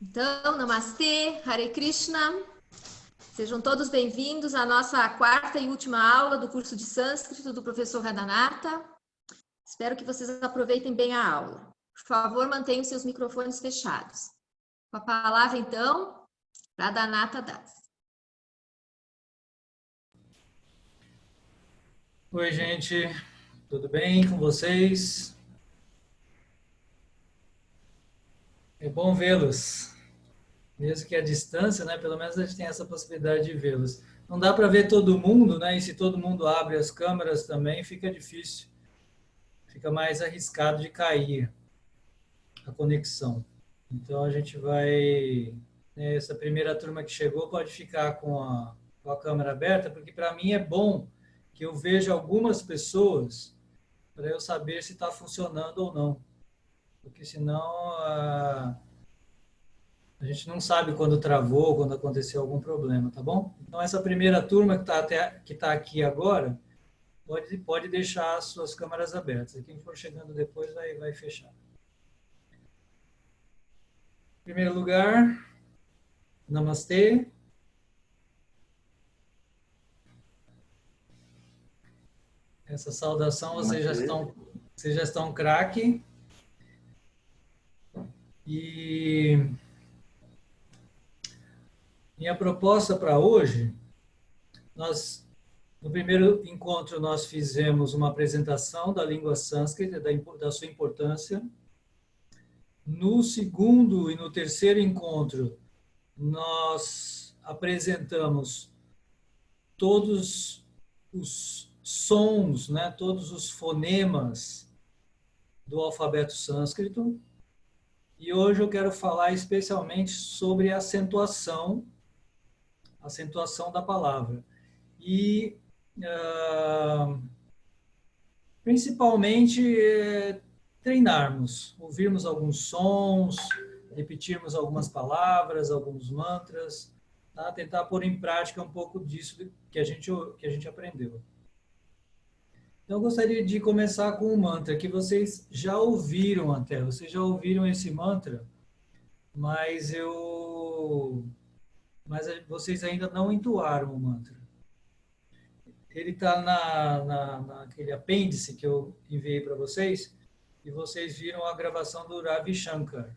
Então, Namastê, Hare Krishna. Sejam todos bem-vindos à nossa quarta e última aula do curso de sânscrito do professor Radhanatha. Espero que vocês aproveitem bem a aula. Por favor, mantenham seus microfones fechados. Com a palavra, então, Radhanatha Das. Oi, gente, tudo bem com vocês? É bom vê-los, mesmo que à distância, né? Pelo menos a gente tem essa possibilidade de vê-los. Não dá para ver todo mundo, né? E se todo mundo abre as câmeras também, fica difícil, fica mais arriscado de cair a conexão. Então a gente vai, né, essa primeira turma que chegou pode ficar com a câmera aberta, porque para mim é bom que eu veja algumas pessoas para eu saber se está funcionando ou não. Porque senão a gente não sabe quando travou, quando aconteceu algum problema, tá bom? Então, essa primeira turma que tá aqui agora, pode deixar as suas câmeras abertas. E quem for chegando depois vai fechar. Em primeiro lugar, namastê. Essa saudação vocês já estão craque. E minha proposta para hoje, no primeiro encontro nós fizemos uma apresentação da língua sânscrita, da sua importância. No segundo e no terceiro encontro, nós apresentamos todos os sons, né, todos os fonemas do alfabeto sânscrito. E hoje eu quero falar especialmente sobre a acentuação da palavra. E, principalmente, treinarmos, ouvirmos alguns sons, repetirmos algumas palavras, alguns mantras, tá? Tentar pôr em prática um pouco disso que a gente aprendeu. Então, eu gostaria de começar com um mantra que vocês já ouviram até. Vocês já ouviram esse mantra, mas vocês ainda não entoaram o mantra. Ele está naquele apêndice que eu enviei para vocês, e vocês viram a gravação do Ravi Shankar.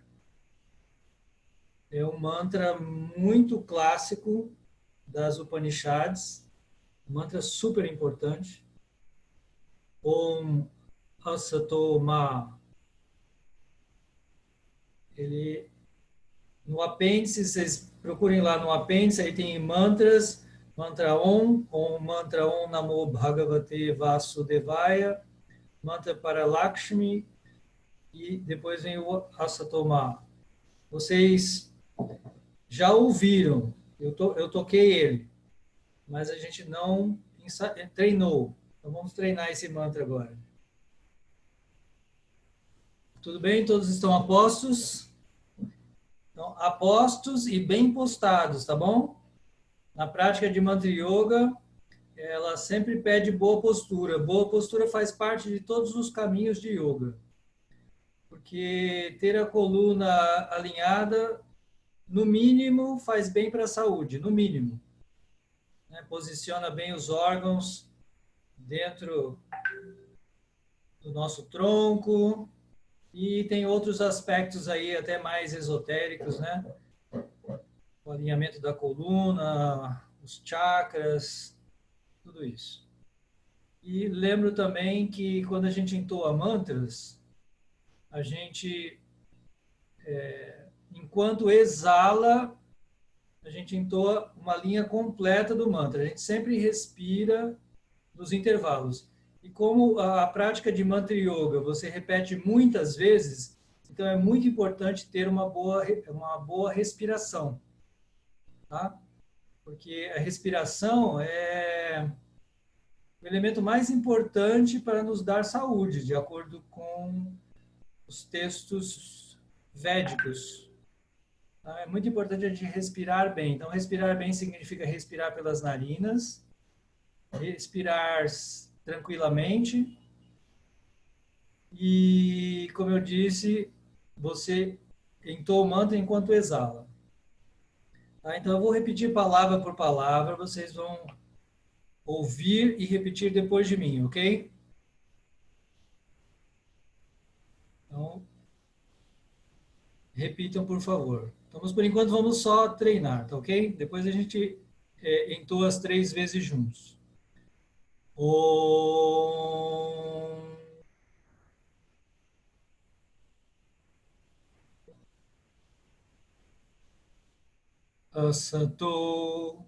É um mantra muito clássico das Upanishads, um mantra super importante. Om Asato Ma. Ele, no apêndice, vocês procurem lá no apêndice, aí tem mantras, mantra mantra Om Namo Bhagavate Vasudevaya, mantra para Lakshmi, e depois vem o Asato Ma. Vocês já ouviram, eu toquei ele, mas a gente não treinou. Então vamos treinar esse mantra agora. Tudo bem? Todos estão a postos? Então, a postos e bem postados, tá bom? Na prática de Mantra Yoga, ela sempre pede boa postura. Boa postura faz parte de todos os caminhos de yoga. Porque ter a coluna alinhada, no mínimo, faz bem para a saúde, no mínimo. Né? Posiciona bem os órgãos dentro do nosso tronco, e tem outros aspectos aí até mais esotéricos, né? O alinhamento da coluna, os chakras, tudo isso. E lembro também que quando a gente entoa mantras, a gente, enquanto exala, a gente entoa uma linha completa do mantra. A gente sempre respira nos intervalos. E como a prática de Mantra Yoga você repete muitas vezes, então é muito importante ter uma boa respiração, tá? Porque a respiração é o elemento mais importante para nos dar saúde, de acordo com os textos védicos. Tá? É muito importante a gente respirar bem. Então, respirar bem significa respirar pelas narinas, respirar tranquilamente e, como eu disse, você entoa o mantra enquanto exala. Tá? Então, eu vou repetir palavra por palavra, vocês vão ouvir e repetir depois de mim, ok? Então, repitam, por favor. Então, por enquanto, vamos só treinar, tá ok? Depois a gente entoa as 3 vezes juntos. Om Asato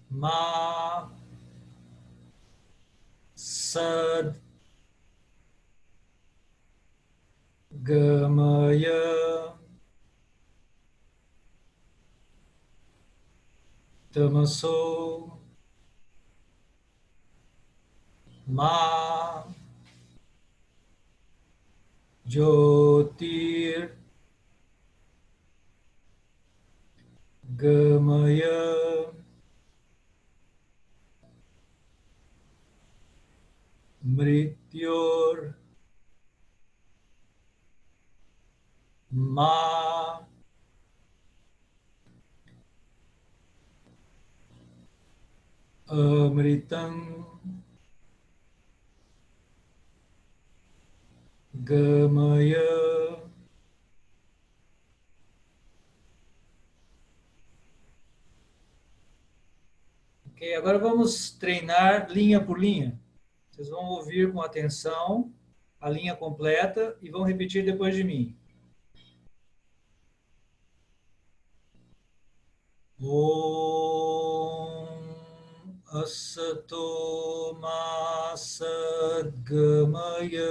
Ma Sad Gamaya Tamaso Ma Jyotir Gamaya Mrityor Ma Amritam Gamaya. Ok, agora vamos treinar linha por linha. Vocês vão ouvir com atenção a linha completa e vão repetir depois de mim. Om Asato Ma Sadgamaya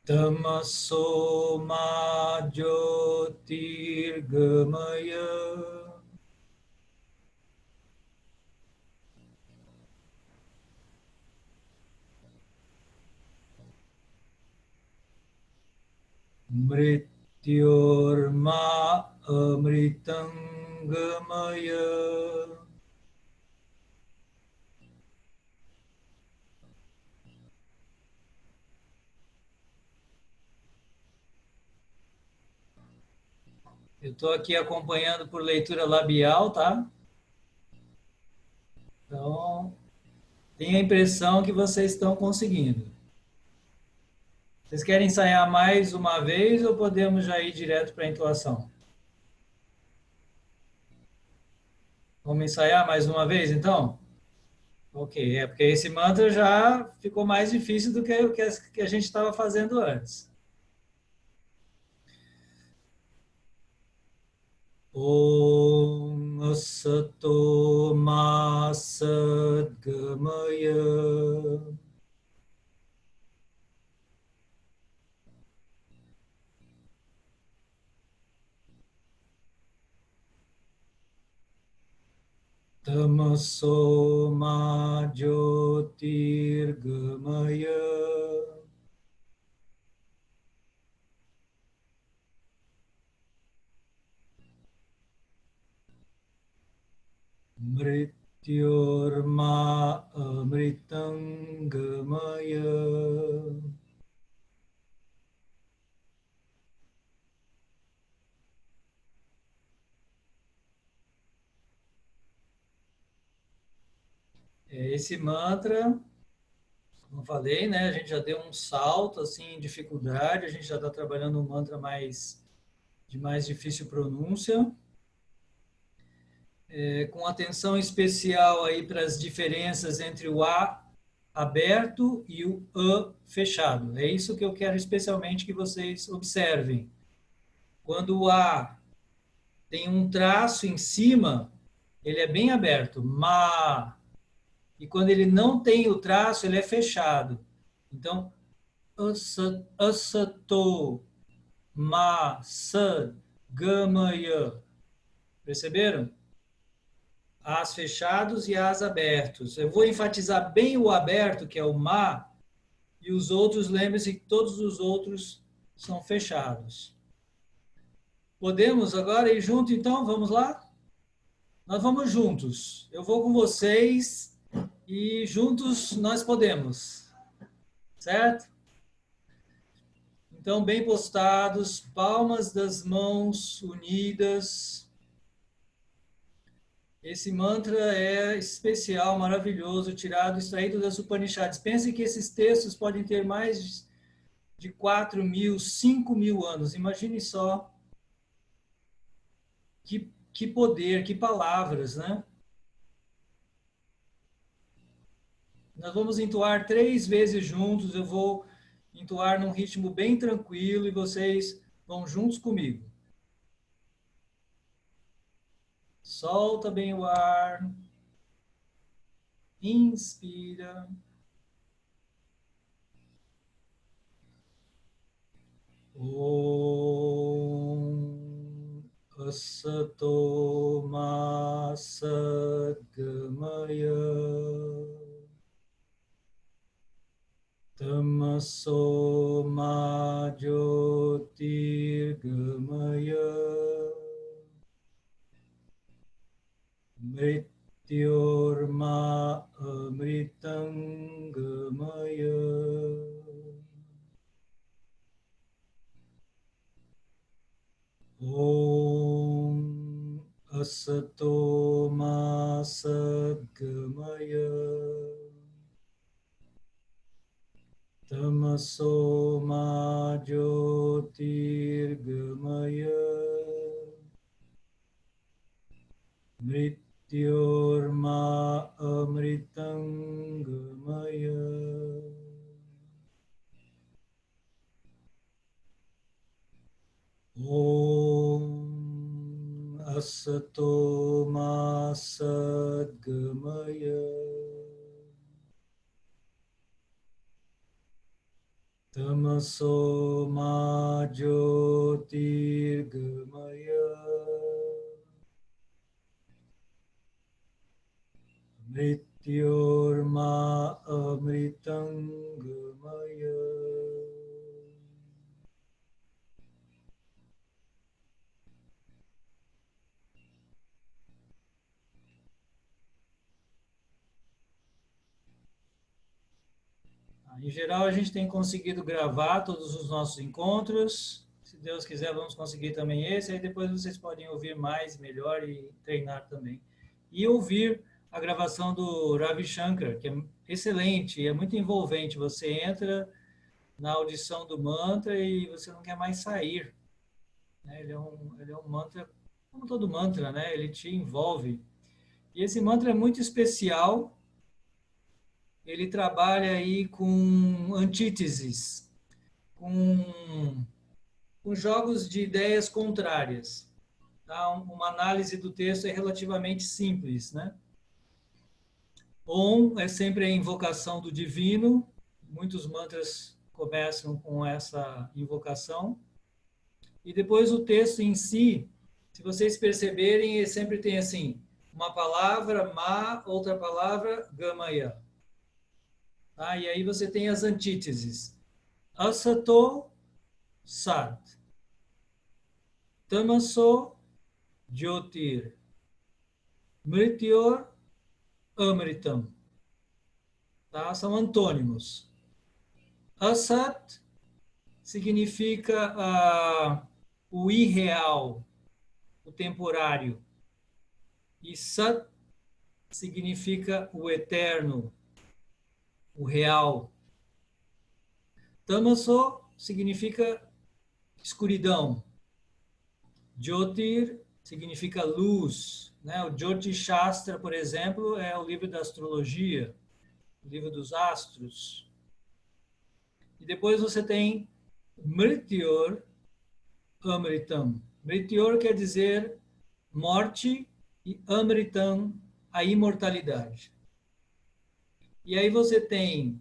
Tamaso Ma Jyotirgamaya Mrityorma Amritangamaya. Eu estou aqui acompanhando por leitura labial, tá? Então, tenho a impressão que vocês estão conseguindo. Vocês querem ensaiar mais uma vez ou podemos já ir direto para a entoação? Vamos ensaiar mais uma vez, então? Ok, porque esse mantra já ficou mais difícil do que o que a gente estava fazendo antes. Om Asato Ma Sadgamaya Tamaso Ma Jyotirgamaya Mrityorma Amritangamaya. Esse mantra, como eu falei, né? A gente já deu um salto assim em dificuldade, a gente já está trabalhando um mantra de mais difícil pronúncia. Com atenção especial aí para as diferenças entre o A aberto e o A fechado. É isso que eu quero especialmente que vocês observem. Quando o A tem um traço em cima, ele é bem aberto, ma. E quando ele não tem o traço, ele é fechado. Então, asato, ma, sad, gamaya. Perceberam? As fechados e as abertos. Eu vou enfatizar bem o aberto, que é o ma, e os outros, lembre-se que todos os outros são fechados. Podemos agora ir junto, então? Vamos lá? Nós vamos juntos. Eu vou com vocês e juntos nós podemos. Certo? Então, bem postados, palmas das mãos unidas. Esse mantra é especial, maravilhoso, tirado, extraído das Upanishads. Pense que esses textos podem ter mais de 4.000, 5.000 anos. Imagine só que poder, que palavras, né? Nós vamos entoar 3 vezes juntos. Eu vou entoar num ritmo bem tranquilo e vocês vão juntos comigo. Solta bem o ar. Inspira. Om Asato Ma Sadgamaya Tamaso Ma Jyotirgamaya Mrityorma Amritangamaya. Om Asato Ma Sadgamaya Tamaso Ma Jyotirgamaya Mrityorma Amritangamaya. Om Asato Ma Sadgamaya Tamaso Ma Jyotirgamaya Mrityorma Amritangamaya. Em geral, a gente tem conseguido gravar todos os nossos encontros. Se Deus quiser, vamos conseguir também esse. Aí depois vocês podem ouvir mais, melhor e treinar também. E ouvir a gravação do Ravi Shankar, que é excelente, é muito envolvente. Você entra na audição do mantra e você não quer mais sair. Ele é um mantra, como todo mantra, né? Ele te envolve. E esse mantra é muito especial. Ele trabalha aí com antíteses, com jogos de ideias contrárias. Tá? Uma análise do texto é relativamente simples, né? Om é sempre a invocação do divino. Muitos mantras começam com essa invocação. E depois o texto em si, se vocês perceberem, ele sempre tem assim, uma palavra ma, outra palavra gamaya. Tá? E aí você tem as antíteses. Asato, sat. Tamaso, jyotir. Mrityor, amritam. Tá? São antônimos. Asat significa o irreal, o temporário. E sat significa o eterno, o real. Tamaso significa escuridão. Jyotir significa luz. Né? O Jyotish Shastra, por exemplo, é o livro da astrologia, o livro dos astros. E depois você tem Mrityor Amritam. Mrityor quer dizer morte e Amritam, a imortalidade. E aí você tem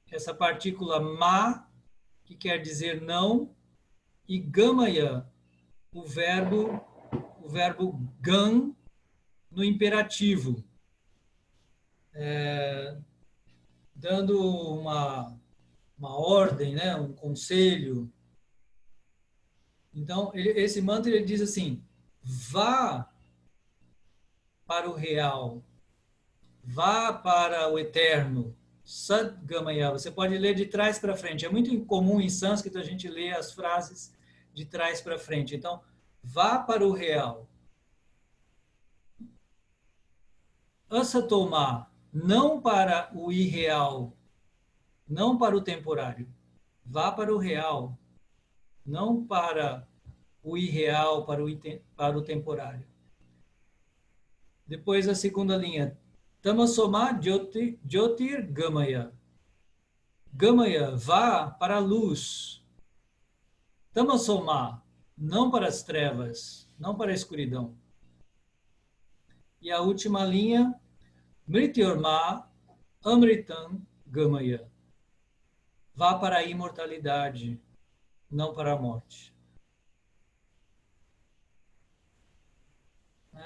essa partícula ma, que quer dizer não, e gamaya, o verbo gam no imperativo, dando uma uma ordem, né? Um conselho. Então, esse mantra ele diz assim: vá para o real, vá para o eterno. Sadgamaya. Você pode ler de trás para frente. É muito comum em sânscrito a gente ler as frases de trás para frente. Então, vá para o real. Asatoma, não para o irreal, não para o temporário. Vá para o real, não para o irreal, para o temporário. Depois a segunda linha. Tamasoma Jyotir Gamaya. Gamaya, vá para a luz. Tamasoma, não para as trevas, não para a escuridão. E a última linha. Mrityorma Amritam Gamaya. Vá para a imortalidade, não para a morte.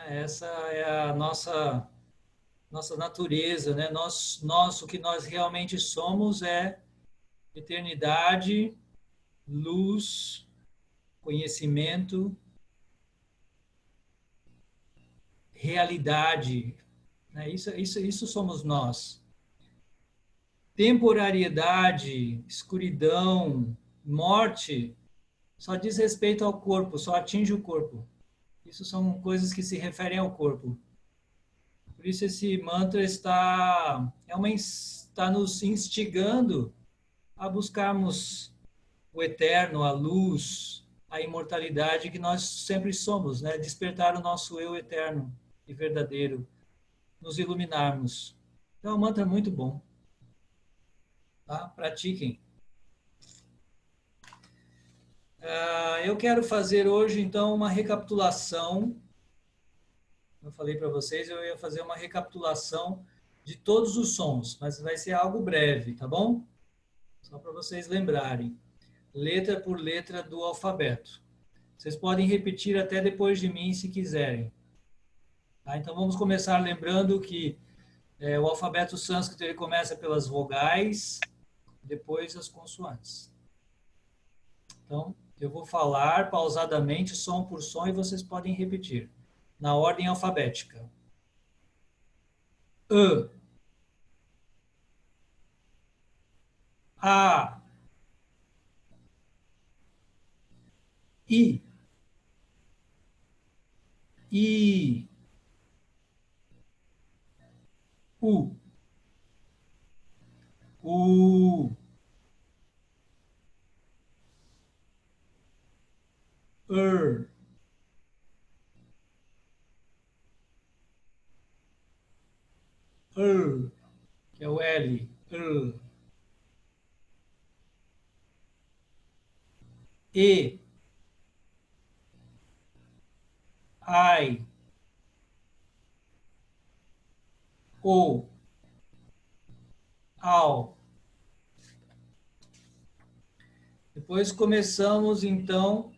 Essa é a nossa natureza, né? O que nós realmente somos é eternidade, luz, conhecimento, realidade. Né? Isso somos nós. Temporariedade, escuridão, morte, só diz respeito ao corpo, só atinge o corpo. Isso são coisas que se referem ao corpo. Por isso esse mantra está nos instigando a buscarmos o eterno, a luz, a imortalidade que nós sempre somos, né? Despertar o nosso eu eterno e verdadeiro, nos iluminarmos. Então é um mantra muito bom. Tá? Pratiquem. Eu quero fazer hoje, então, uma recapitulação. Eu falei para vocês, eu ia fazer uma recapitulação de todos os sons, mas vai ser algo breve, tá bom? Só para vocês lembrarem. Letra por letra do alfabeto. Vocês podem repetir até depois de mim, se quiserem. Tá? Então, vamos começar lembrando que o alfabeto sânscrito ele começa pelas vogais, depois as consoantes. Então, eu vou falar pausadamente, som por som, e vocês podem repetir, na ordem alfabética. A, I, U, Er, que é o L, E, I, O, Ao. Depois começamos, então,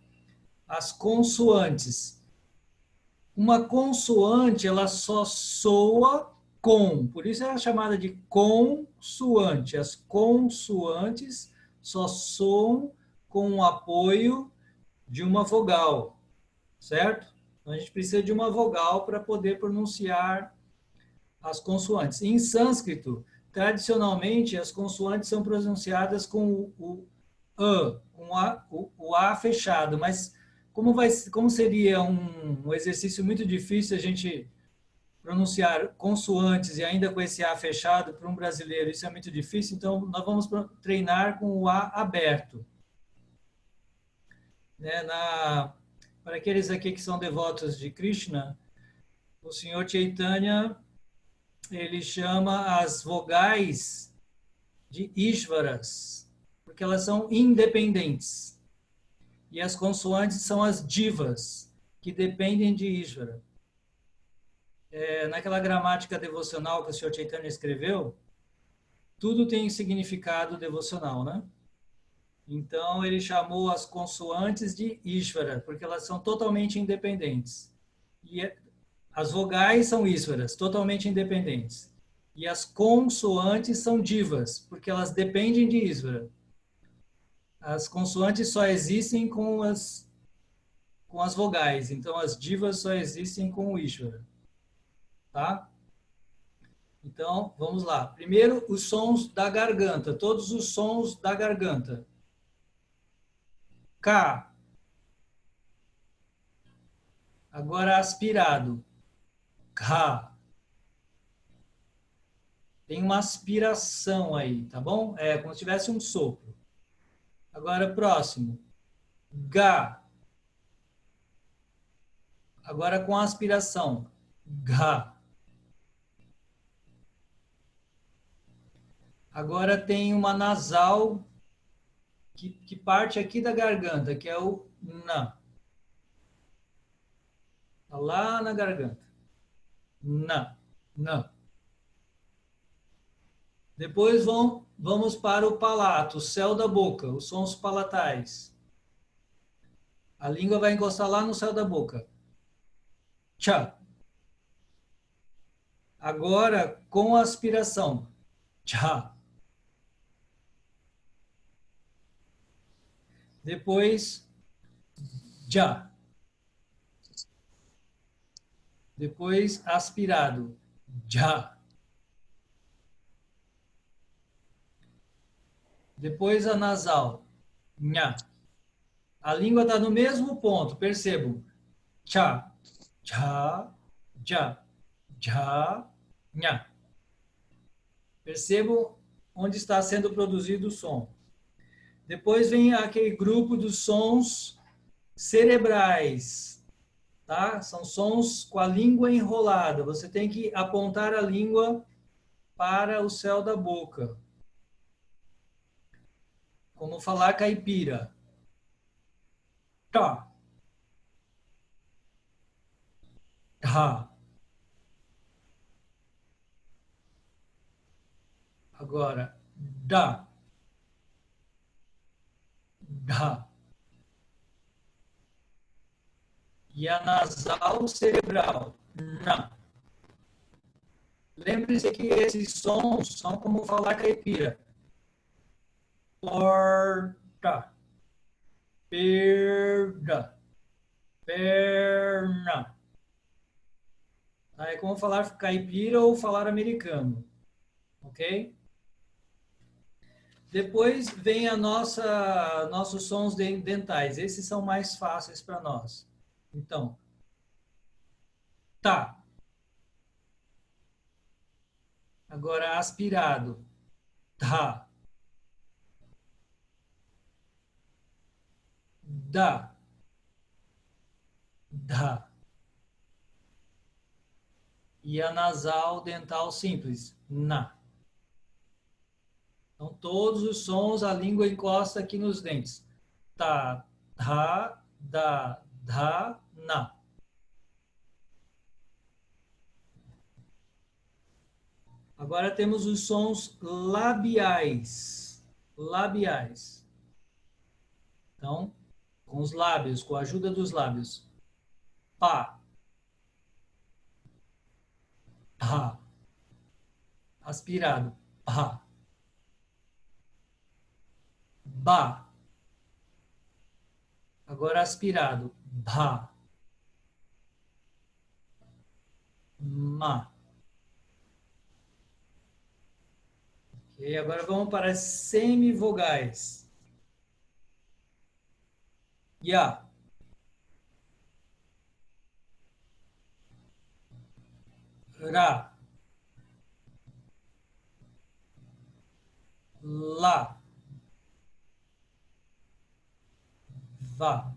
as consoantes. Uma consoante, ela só soa com, por isso ela é chamada de consoante. As consoantes só soam com o apoio de uma vogal, certo? Então, a gente precisa de uma vogal para poder pronunciar as consoantes. Em sânscrito, tradicionalmente, as consoantes são pronunciadas com o A, com o A fechado, mas como seria um exercício muito difícil a gente pronunciar consoantes e ainda com esse A fechado para um brasileiro, isso é muito difícil, então nós vamos treinar com o A aberto. Né? Para aqueles aqui que são devotos de Krishna, o Senhor Chaitanya, ele chama as vogais de Ishvaras, porque elas são independentes. E as consoantes são as divas, que dependem de Ishvara. Naquela gramática devocional que o Sr. Chaitanya escreveu, tudo tem significado devocional, né? Então, ele chamou as consoantes de Ishvara, porque elas são totalmente independentes. E as vogais são Ishvaras, totalmente independentes. E as consoantes são divas, porque elas dependem de Ishvara. As consoantes só existem com as vogais. Então, as divas só existem com o Ishvara. Tá? Então, vamos lá. Primeiro, os sons da garganta. Todos os sons da garganta. K. Agora, aspirado. K. Tem uma aspiração aí, tá bom? É como se tivesse um sopro. Agora, próximo. Ga. Agora com a aspiração. Ga. Agora tem uma nasal que parte aqui da garganta, que é o na. Tá lá na garganta. Na. Na. Depois vamos para o palato, o céu da boca, os sons palatais. A língua vai encostar lá no céu da boca. Tchá. Agora com a aspiração. Tchá. Depois, já. Depois, aspirado. Já. Depois, a nasal. Nha. A língua está no mesmo ponto, percebam. Tchá. Já. Já. Já. Nha. Percebam onde está sendo produzido o som. Depois vem aquele grupo dos sons cerebrais. Tá? São sons com a língua enrolada. Você tem que apontar a língua para o céu da boca. Como falar caipira. Tá. Tá. Agora, dá. Dá. E a nasal cerebral. Não. Lembre-se que esses sons são como falar caipira. Porta. Perda. Perna. É como falar caipira ou falar americano. Ok? Depois vem nossos sons dentais. Esses são mais fáceis para nós. Então, tá. Agora, aspirado. Tá. Dá. Dá. E a nasal dental simples. Na. Então, todos os sons, a língua encosta aqui nos dentes. Tá, tá, dá, dá, na. Agora temos os sons labiais. Labiais. Então, com os lábios, com a ajuda dos lábios. Pá. Pá. Aspirado. Pá. Ba. Agora aspirado. Ba. Ma. Ok, agora vamos para as semivogais. Ya. Ra. La. Va.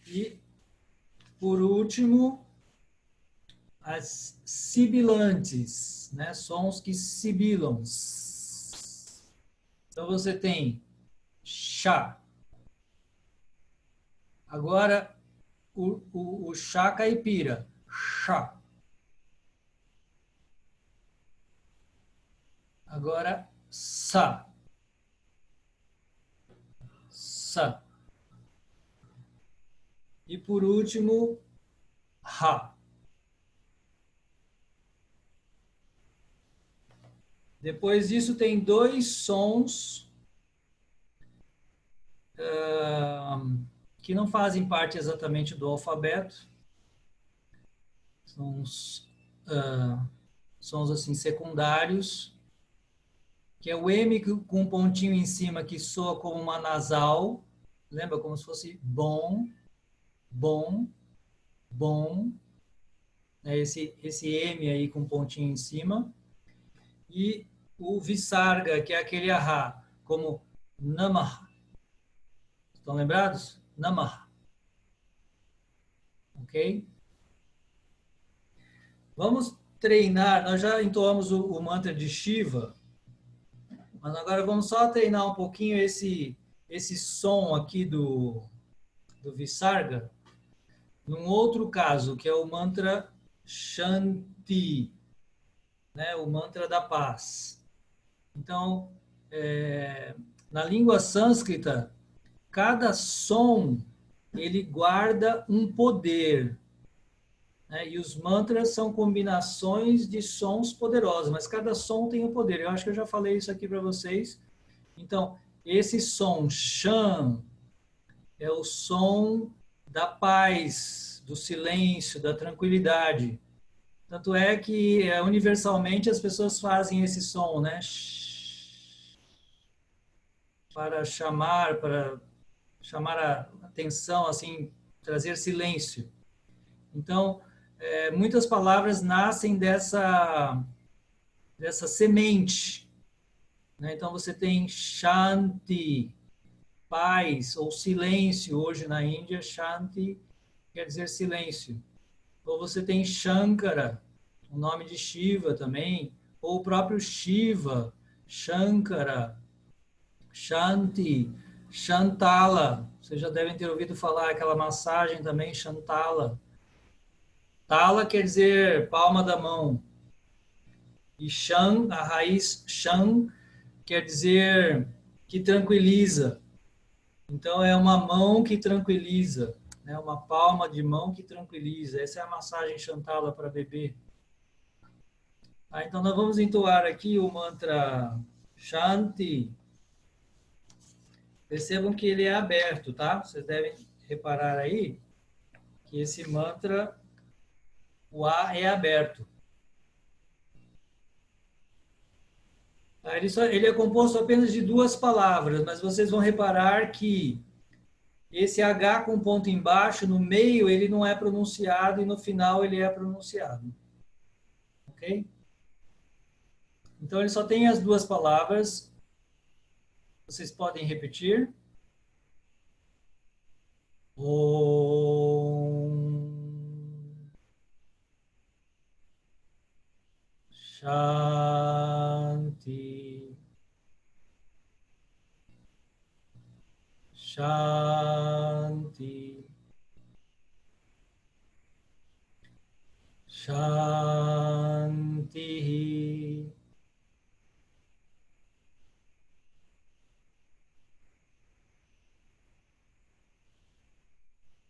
E, por último, as sibilantes, né? Sons que sibilam. Então, você tem chá. Agora, o chá caipira. Chá. Agora, sa. Sa. E, por último, ra. Depois disso tem dois sons que não fazem parte exatamente do alfabeto. São sons assim secundários, que é o M com um pontinho em cima que soa como uma nasal. Lembra? Como se fosse bom, bom, bom. É esse M aí com um pontinho em cima. E o Visarga, que é aquele ahá, como Namah. Estão lembrados? Namah. Ok? Vamos treinar. Nós já entoamos o mantra de Shiva, mas agora vamos só treinar um pouquinho esse som aqui do Visarga, num outro caso, que é o mantra Shanti, né? O mantra da paz. Então, na língua sânscrita, cada som ele guarda um poder, né? E os mantras são combinações de sons poderosos, mas cada som tem um poder. Eu acho que eu já falei isso aqui para vocês. Então, esse som Shan é o som da paz, do silêncio, da tranquilidade. Tanto é que universalmente as pessoas fazem esse som, né? Para chamar a atenção, assim, trazer silêncio. Então, muitas palavras nascem dessa semente, né? Então, você tem Shanti, paz ou silêncio. Hoje na Índia, Shanti quer dizer silêncio. Ou você tem Shankara, o nome de Shiva também, ou o próprio Shiva, Shankara, Shanti, Shantala. Vocês já devem ter ouvido falar aquela massagem também, Shantala. Tala quer dizer palma da mão. E Shan, a raiz Shan, quer dizer que tranquiliza. Então é uma mão que tranquiliza, né? Uma palma de mão que tranquiliza. Essa é a massagem Shantala para bebê. Então nós vamos entoar aqui o mantra Shanti. Percebam que ele é aberto, tá? Vocês devem reparar aí que esse mantra, o A é aberto. Ele é composto apenas de duas palavras, mas vocês vão reparar que esse H com ponto embaixo, no meio ele não é pronunciado e no final ele é pronunciado. Ok? Então ele só tem as duas palavras. Vocês podem repetir. Om Shanti Shanti Shanti.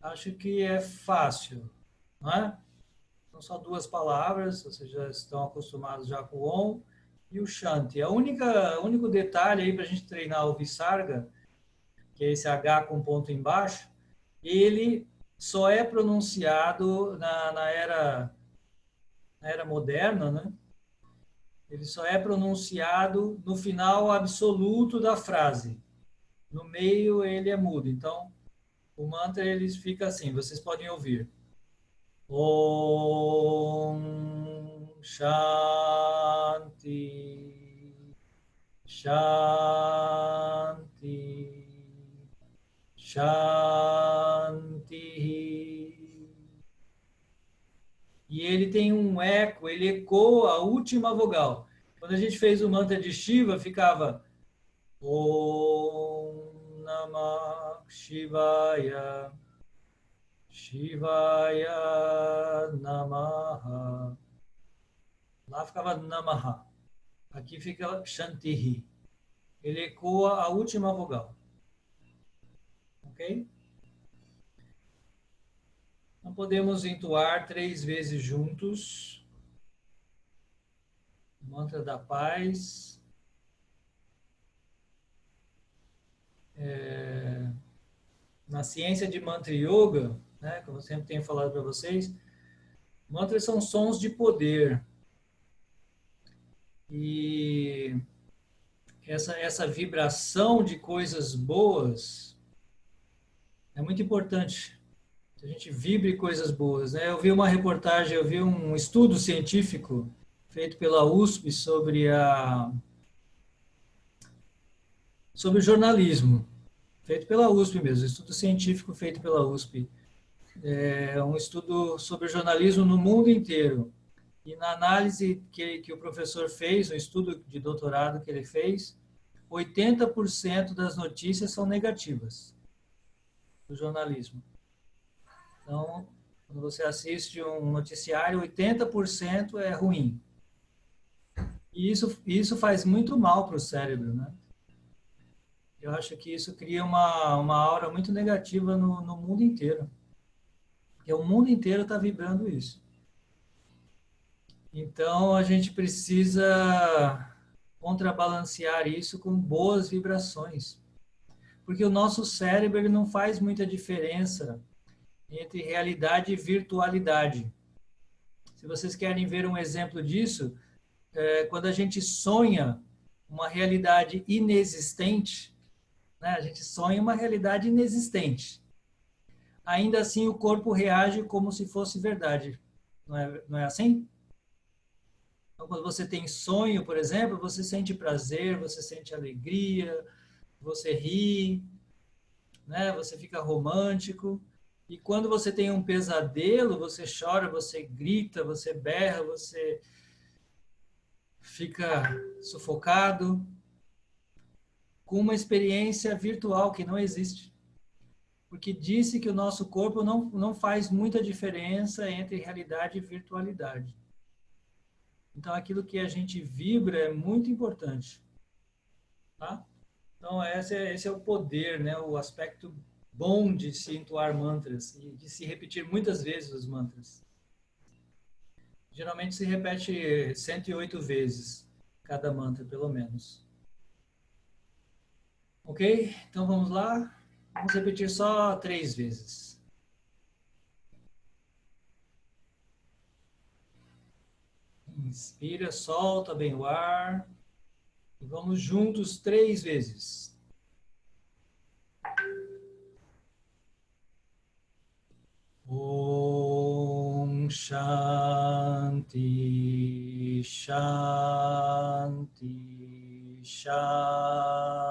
Acho que é fácil, não é? São só duas palavras, vocês já estão acostumados já com o Om e o Shanti. O único detalhe aí para a gente treinar o Visarga, que é esse H com ponto embaixo, ele só é pronunciado na era moderna, né? Ele só é pronunciado no final absoluto da frase. No meio ele é mudo. Então, o mantra ele fica assim, vocês podem ouvir. Om Shanti Shanti Shanti. E ele tem um eco, ele ecoa a última vogal. Quando a gente fez o mantra de Shiva, ficava Om Namah Shivaya Shivaya Namaha. Lá ficava Namaha. Aqui fica Shantihi. Ele ecoa a última vogal. Ok? Então podemos entoar 3 vezes juntos. mantra da paz. Na ciência de mantra yoga, né, como eu sempre tenho falado para vocês, mantras são sons de poder. E essa vibração de coisas boas é muito importante. Que a gente vibre coisas boas, né? Eu vi uma reportagem, eu vi um estudo científico feito pela USP sobre jornalismo, feito pela USP mesmo, estudo científico feito pela USP. É um estudo sobre jornalismo no mundo inteiro. E na análise que o professor fez, um estudo de doutorado que ele fez, 80% das notícias são negativas do jornalismo. Então, quando você assiste um noticiário, 80% é ruim. E isso faz muito mal para o cérebro, né? Eu acho que isso cria uma aura muito negativa no mundo inteiro. Porque o mundo inteiro está vibrando isso. Então, a gente precisa contrabalancear isso com boas vibrações. Porque o nosso cérebro ele não faz muita diferença entre realidade e virtualidade. Se vocês querem ver um exemplo disso, quando a gente sonha uma realidade inexistente, né? A gente sonha uma realidade inexistente. Ainda assim, o corpo reage como se fosse verdade. Não é assim? Então, quando você tem sonho, por exemplo, você sente prazer, você sente alegria, você ri, né? Você fica romântico. E quando você tem um pesadelo, você chora, você grita, você berra, você fica sufocado, com uma experiência virtual que não existe. Porque disse que o nosso corpo não faz muita diferença entre realidade e virtualidade. Então, aquilo que a gente vibra é muito importante. Tá? Então, esse é o poder, né? O aspecto bom de se entoar mantras e de se repetir muitas vezes os mantras. Geralmente se repete 108 vezes cada mantra, pelo menos. Ok? Então vamos lá. Vamos repetir só 3 vezes. Inspira, solta bem o ar. E vamos juntos 3 vezes. Om Shanti Shanti Shanti.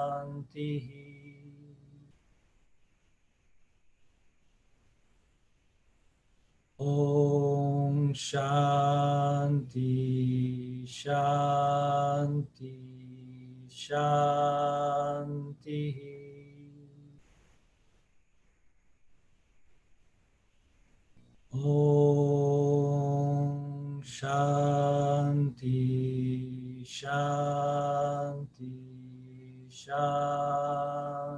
Om Shanti Shanti Shanti. Om Shanti Shanti Shanti.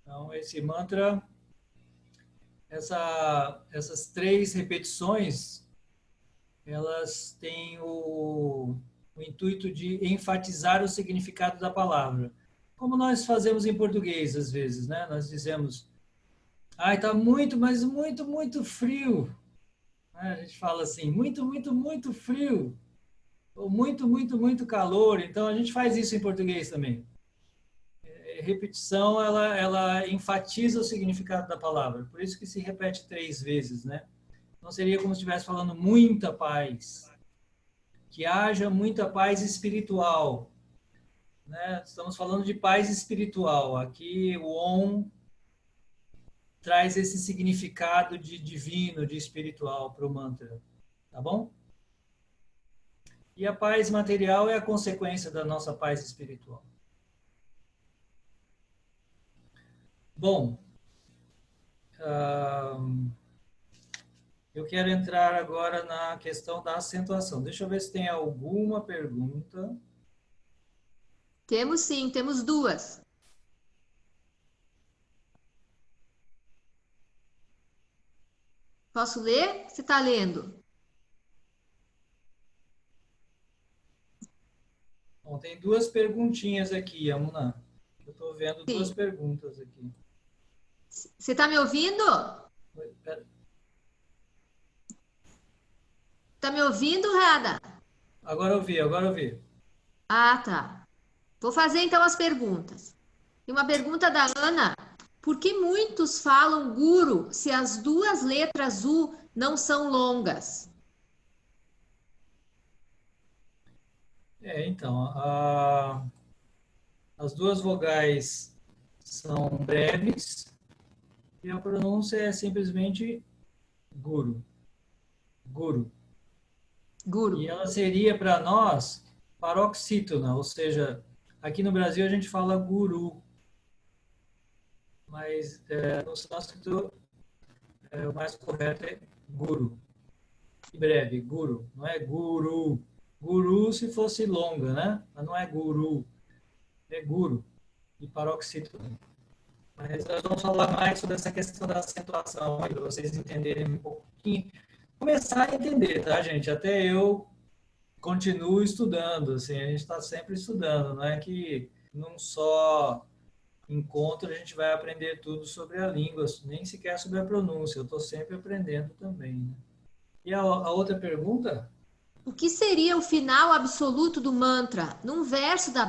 Então, esse mantra, essas 3 repetições, elas têm o intuito de enfatizar o significado da palavra. Como nós fazemos em português, às vezes, né? Nós dizemos, está muito, mas muito, muito frio. A gente fala assim, muito, muito, muito frio. Ou muito, muito, muito calor. Então, a gente faz isso em português também. Repetição, ela enfatiza o significado da palavra. Por isso que se repete 3 vezes, né? Não seria como se estivesse falando muita paz. Que haja muita paz espiritual. Né? Estamos falando de paz espiritual. Aqui o Om traz esse significado de divino, de espiritual para o mantra. Tá bom? E a paz material é a consequência da nossa paz espiritual. Bom, eu quero entrar agora na questão da acentuação. Deixa eu ver se tem alguma pergunta. Temos sim, temos 2. Posso ler? Você está lendo? Bom, tem duas perguntinhas aqui, Amuna. Eu estou vendo duas Sim. perguntas aqui. Você está me ouvindo? Pera. Está me ouvindo, Rada? Agora eu vi, agora eu vi. Ah, tá. Vou fazer então as perguntas. E uma pergunta da Ana: por que muitos falam guru se as duas letras U não são longas? Então, as duas vogais são breves e a pronúncia é simplesmente guru, guru. E Guru. ela seria para nós paroxítona, ou seja, aqui no Brasil a gente fala guru, mas no sânscrito o mais correto é guru. Em breve, guru, não é guru. Guru se fosse longa, né? Mas não é guru, é guru e paroxítona. Mas nós vamos falar mais sobre essa questão da acentuação, para vocês entenderem um pouquinho. Começar a entender, tá, gente? Até eu continuo estudando, assim, a gente está sempre estudando, não é que num só encontro a gente vai aprender tudo sobre a língua, nem sequer sobre a pronúncia, eu estou sempre aprendendo também, né? E a outra pergunta? O que seria o final absoluto do mantra? Num verso da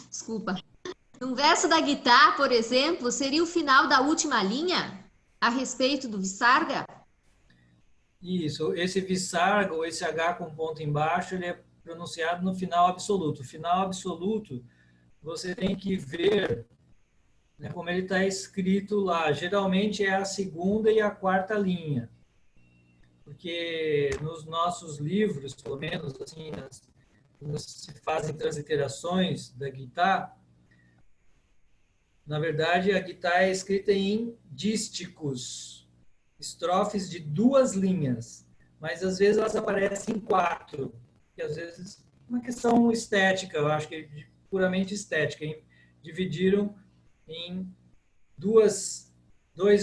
desculpa. Num verso da Gita, por exemplo, seria o final da última linha a respeito do Visarga? Isso, esse visarga, ou esse H com ponto embaixo, ele é pronunciado no final absoluto. O final absoluto, você tem que ver, né, como ele está escrito lá. Geralmente é a segunda e a quarta linha. Porque nos nossos livros, pelo menos, assim, quando se fazem transliterações da Gita, na verdade, a Gita é escrita em dísticos, estrofes de duas linhas, mas às vezes elas aparecem em quatro, e às vezes uma questão estética, eu acho que é puramente estética, hein? Dividiram em dois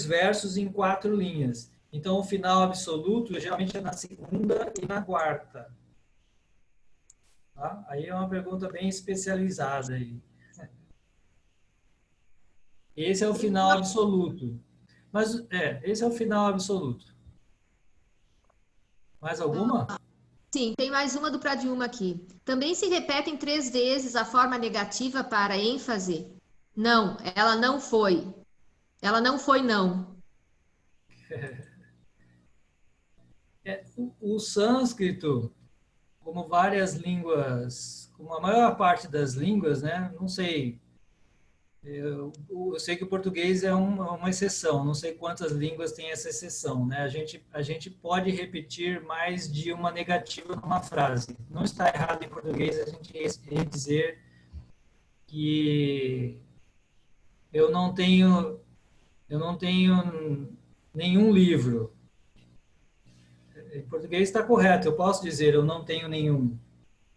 versos em quatro linhas. Então, o final absoluto geralmente é na segunda e na quarta. Tá? Aí é uma pergunta bem especializada aí. Esse é o final absoluto. Mas, esse é o final absoluto. Mais alguma? Sim, tem mais uma do Pradyuma aqui. Também se repetem 3 vezes a forma negativa para ênfase. Não, ela não foi. Ela não foi, não. O sânscrito, como várias línguas, como a maior parte das línguas, né? Não sei. Eu sei que o português é uma exceção. Não sei quantas línguas tem essa exceção, né? A gente pode repetir mais de uma negativa numa frase. Não está errado em português a gente dizer que eu não tenho nenhum livro. Em português está correto, eu posso dizer eu não tenho nenhum.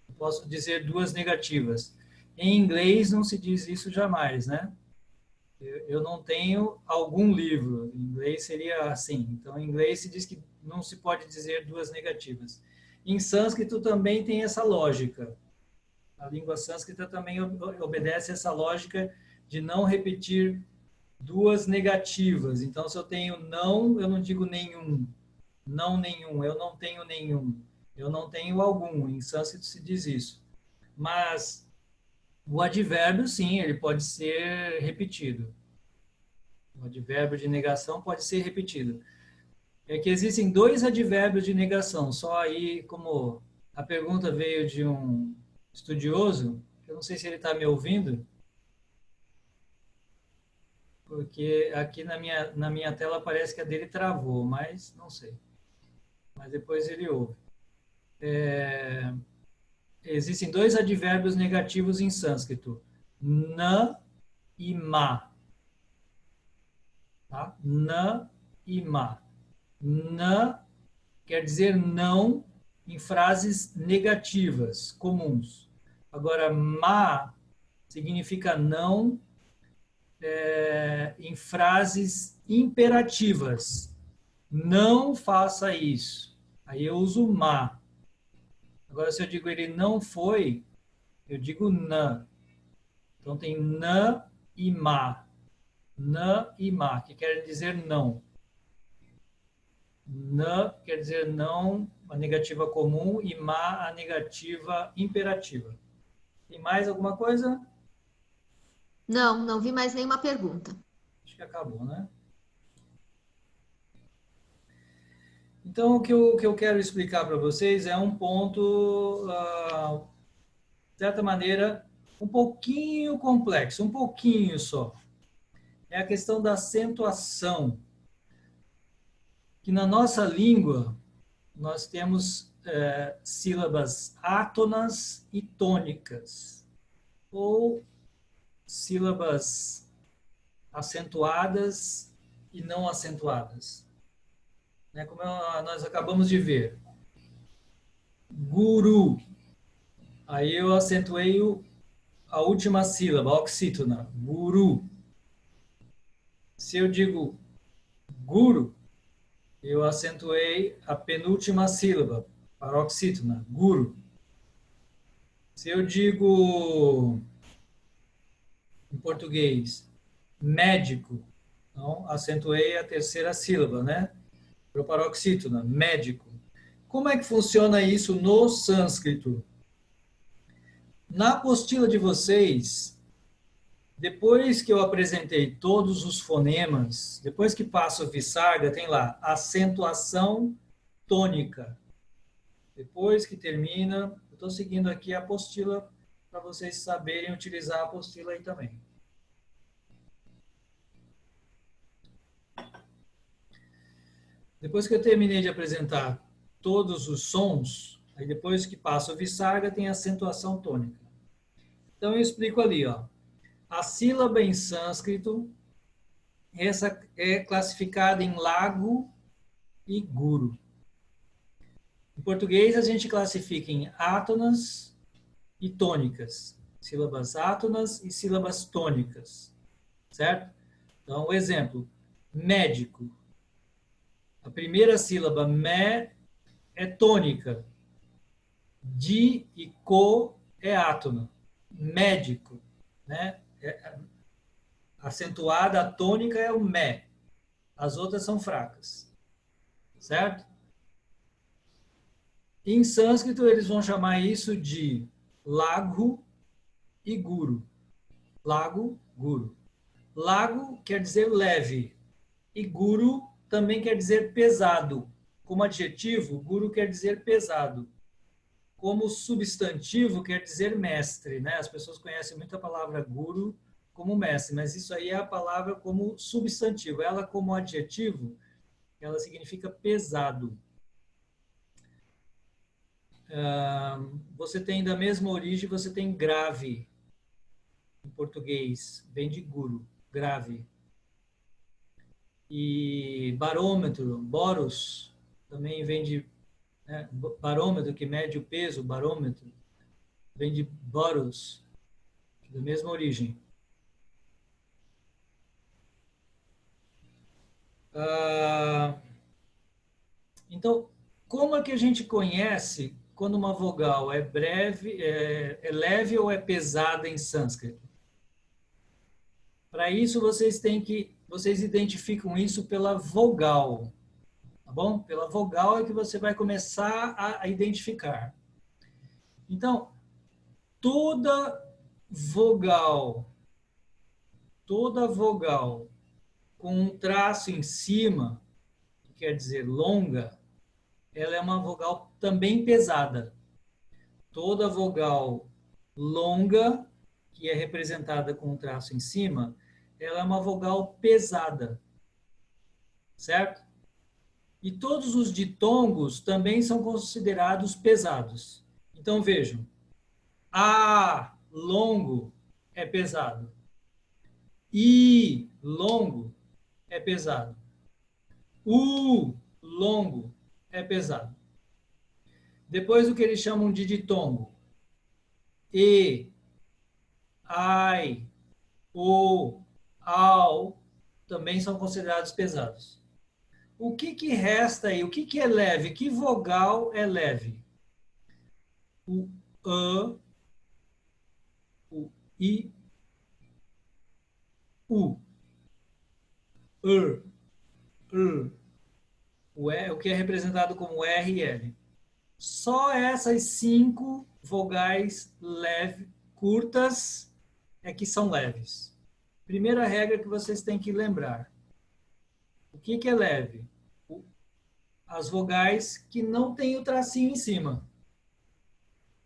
Eu posso dizer duas negativas. Em inglês não se diz isso jamais, né? Eu não tenho algum livro. Em inglês seria assim. Então, em inglês se diz que não se pode dizer duas negativas. Em sânscrito também tem essa lógica. A língua sânscrita também obedece essa lógica de não repetir duas negativas. Então, se eu tenho não, eu não digo nenhum. Não nenhum, eu não tenho nenhum. Eu não tenho algum. Em sânscrito se diz isso. Mas o advérbio, sim, ele pode ser repetido. O advérbio de negação pode ser repetido. É que existem dois advérbios de negação. Só aí, como a pergunta veio de um estudioso, eu não sei se ele está me ouvindo, porque aqui na minha tela parece que a dele travou, mas não sei. Mas depois ele ouve. Existem dois advérbios negativos em sânscrito, na e ma. Tá? Na e ma. Na quer dizer não em frases negativas, comuns. Agora, ma significa não em frases imperativas. Não faça isso. Aí eu uso ma. Agora, se eu digo ele não foi, eu digo na. Então, tem na e ma. Na e ma, que quer dizer não. Na quer dizer não, a negativa comum, e ma, a negativa imperativa. Tem mais alguma coisa? Não, não vi mais nenhuma pergunta. Acho que acabou, né? Então, o que eu quero explicar para vocês é um ponto, de certa maneira, um pouquinho complexo, um pouquinho só. É a questão da acentuação, que na nossa língua nós temos sílabas átonas e tônicas, ou sílabas acentuadas e não acentuadas. Né? Como nós acabamos de ver. Guru. Aí eu acentuei a última sílaba, oxítona. Guru. Se eu digo guru, eu acentuei a penúltima sílaba, paroxítona, guru. Se eu digo, em português, médico, então acentuei a terceira sílaba, né? Paroxítona, médico. Como é que funciona isso no sânscrito? Na apostila de vocês, depois que eu apresentei todos os fonemas, depois que passo o Visarga, tem lá acentuação tônica. Depois que termina, eu estou seguindo aqui a apostila para vocês saberem utilizar a apostila aí também. Depois que eu terminei de apresentar todos os sons, aí depois que passo o Visarga, tem acentuação tônica. Então eu explico ali, ó. A sílaba em sânscrito, essa é classificada em lago e guru. Em português, a gente classifica em átonas e tônicas. Sílabas átonas e sílabas tônicas. Certo? Então, o exemplo. Médico. A primeira sílaba, me, é tônica. Di e co é átono. Médico. Né? Acentuada, a tônica é o me. As outras são fracas. Certo? Em sânscrito, eles vão chamar isso de lago e guru. Lago, guru. Lago quer dizer leve e guru também quer dizer pesado. Como adjetivo, guru quer dizer pesado. Como substantivo, quer dizer mestre. Né? As pessoas conhecem muito a palavra guru como mestre, mas isso aí é a palavra como substantivo. Ela, como adjetivo, ela significa pesado. Você tem da mesma origem, você tem grave em português, vem de guru, grave. E barômetro, boros, também vem de barômetro, que mede o peso, barômetro, vem de boros, da mesma origem. Então, como é que a gente conhece quando uma vogal é breve, é leve ou é pesada em sânscrito? Para isso, vocês identificam isso pela vogal, tá bom? Pela vogal é que você vai começar a identificar. Então, toda vogal com um traço em cima, que quer dizer longa, ela é uma vogal também pesada. Toda vogal longa, que é representada com um traço em cima, ela é uma vogal pesada. Certo? E todos os ditongos também são considerados pesados. Então vejam, A longo é pesado. I longo é pesado. U longo é pesado. Depois o que eles chamam de ditongo. E, ai, o, ao também são considerados pesados. O que resta aí? O que é leve? Que vogal é leve? O A, o I, U, o que é representado como R e L. Só essas 5 vogais curtas é que são leves. Primeira regra que vocês têm que lembrar. O que é leve? As vogais que não têm o tracinho em cima,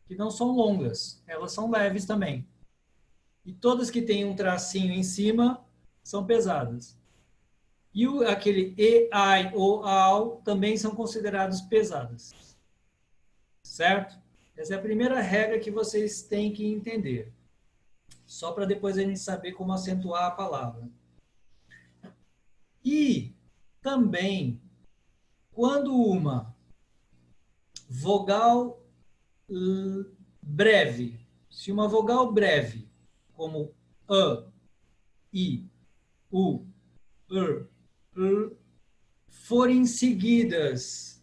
que não são longas, elas são leves também. E todas que têm um tracinho em cima são pesadas. E aquele E, I, O, AU também são considerados pesadas. Certo? Essa é a primeira regra que vocês têm que entender. Só para depois a gente saber como acentuar a palavra. E também, quando uma vogal breve, se uma vogal breve, como A, I, U, forem seguidas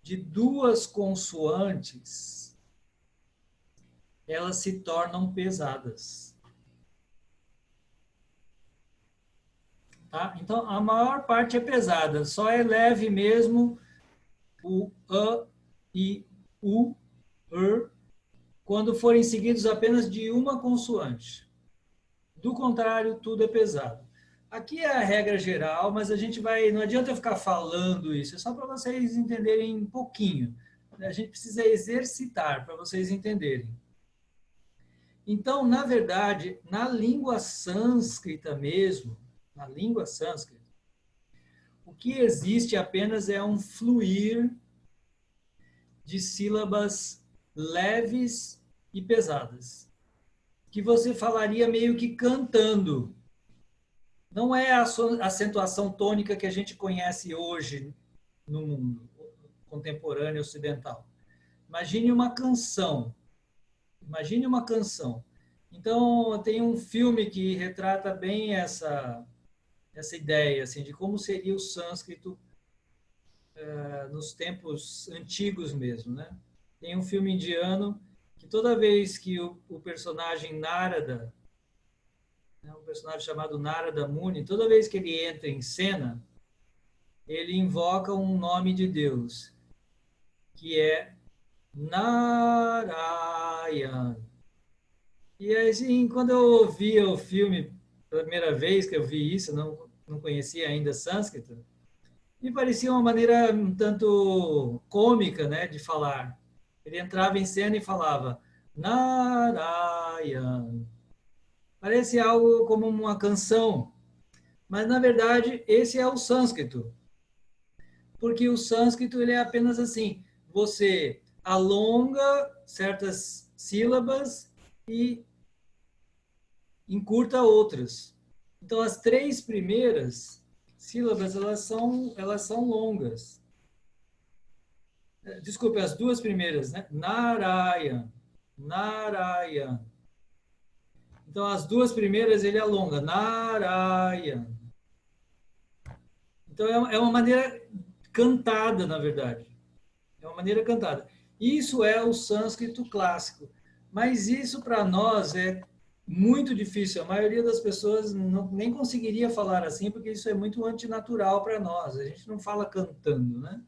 de 2 consoantes, elas se tornam pesadas. Tá? Então, a maior parte é pesada, só é leve mesmo o A, I, U, quando forem seguidos apenas de uma consoante. Do contrário, tudo é pesado. Aqui é a regra geral, mas a gente vai... Não adianta eu ficar falando isso, é só para vocês entenderem um pouquinho. A gente precisa exercitar para vocês entenderem. Então, na verdade, na língua sânscrita mesmo, na língua sânscrita, o que existe apenas é um fluir de sílabas leves e pesadas, que você falaria meio que cantando. Não é a acentuação tônica que a gente conhece hoje no mundo contemporâneo ocidental. Imagine uma canção. Imagine uma canção. Então, tem um filme que retrata bem essa ideia assim, de como seria o sânscrito nos tempos antigos mesmo. Né? Tem um filme indiano que toda vez que o personagem Narada, um personagem chamado Narada Muni, toda vez que ele entra em cena, ele invoca um nome de Deus, que é Narayan. E assim, quando eu ouvia o filme, pela primeira vez que eu vi isso, não conhecia ainda sânscrito, me parecia uma maneira um tanto cômica, né, de falar. Ele entrava em cena e falava Narayan. Parece algo como uma canção, mas na verdade esse é o sânscrito. Porque o sânscrito ele é apenas assim, você alonga certas sílabas e encurta outras. Então as 3 primeiras sílabas elas são longas. Desculpe, as 2 primeiras, né? Narayan, Narayan. Então as 2 primeiras ele alonga, Narayan. Então é uma maneira cantada, na verdade. É uma maneira cantada. Isso é o sânscrito clássico. Mas isso para nós é muito difícil. A maioria das pessoas nem conseguiria falar assim, porque isso é muito antinatural para nós. A gente não fala cantando, né?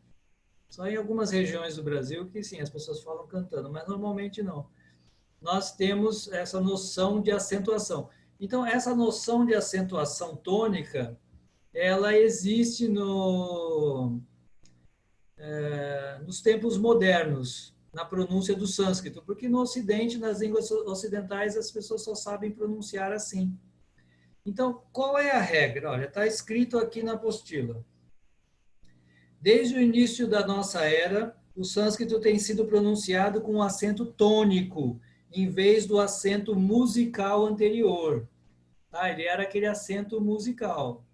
Só em algumas regiões do Brasil que sim, as pessoas falam cantando, mas normalmente não. Nós temos essa noção de acentuação. Então, essa noção de acentuação tônica, ela existe nos tempos modernos, na pronúncia do sânscrito, porque no Ocidente, nas línguas ocidentais, as pessoas só sabem pronunciar assim. Então, qual é a regra? Olha, está escrito aqui na apostila. Desde o início da nossa era, o sânscrito tem sido pronunciado com um acento tônico, em vez do acento musical anterior. Tá? Ele era aquele acento musical.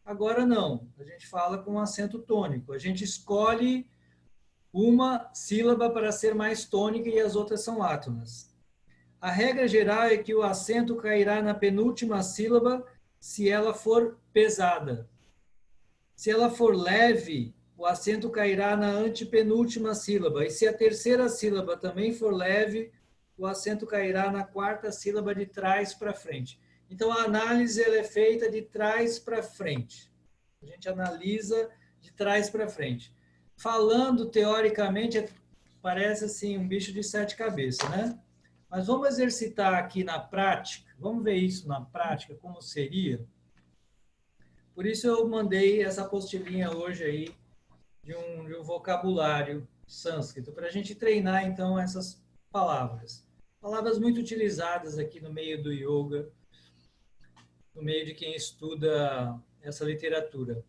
Agora não, a gente fala com um acento tônico. A gente escolhe uma sílaba para ser mais tônica e as outras são átonas. A regra geral é que o acento cairá na penúltima sílaba se ela for pesada. Se ela for leve, o acento cairá na antepenúltima sílaba. E se a terceira sílaba também for leve, o acento cairá na quarta sílaba de trás para frente. Então, a análise ela é feita de trás para frente. A gente analisa de trás para frente. Falando teoricamente, parece assim um bicho de sete cabeças, né? Mas vamos exercitar aqui na prática. Vamos ver isso na prática, como seria. Por isso eu mandei essa apostilinha hoje aí de um vocabulário sânscrito, para a gente treinar, então, essas palavras. Palavras muito utilizadas aqui no meio do yoga, no meio de quem estuda essa literatura.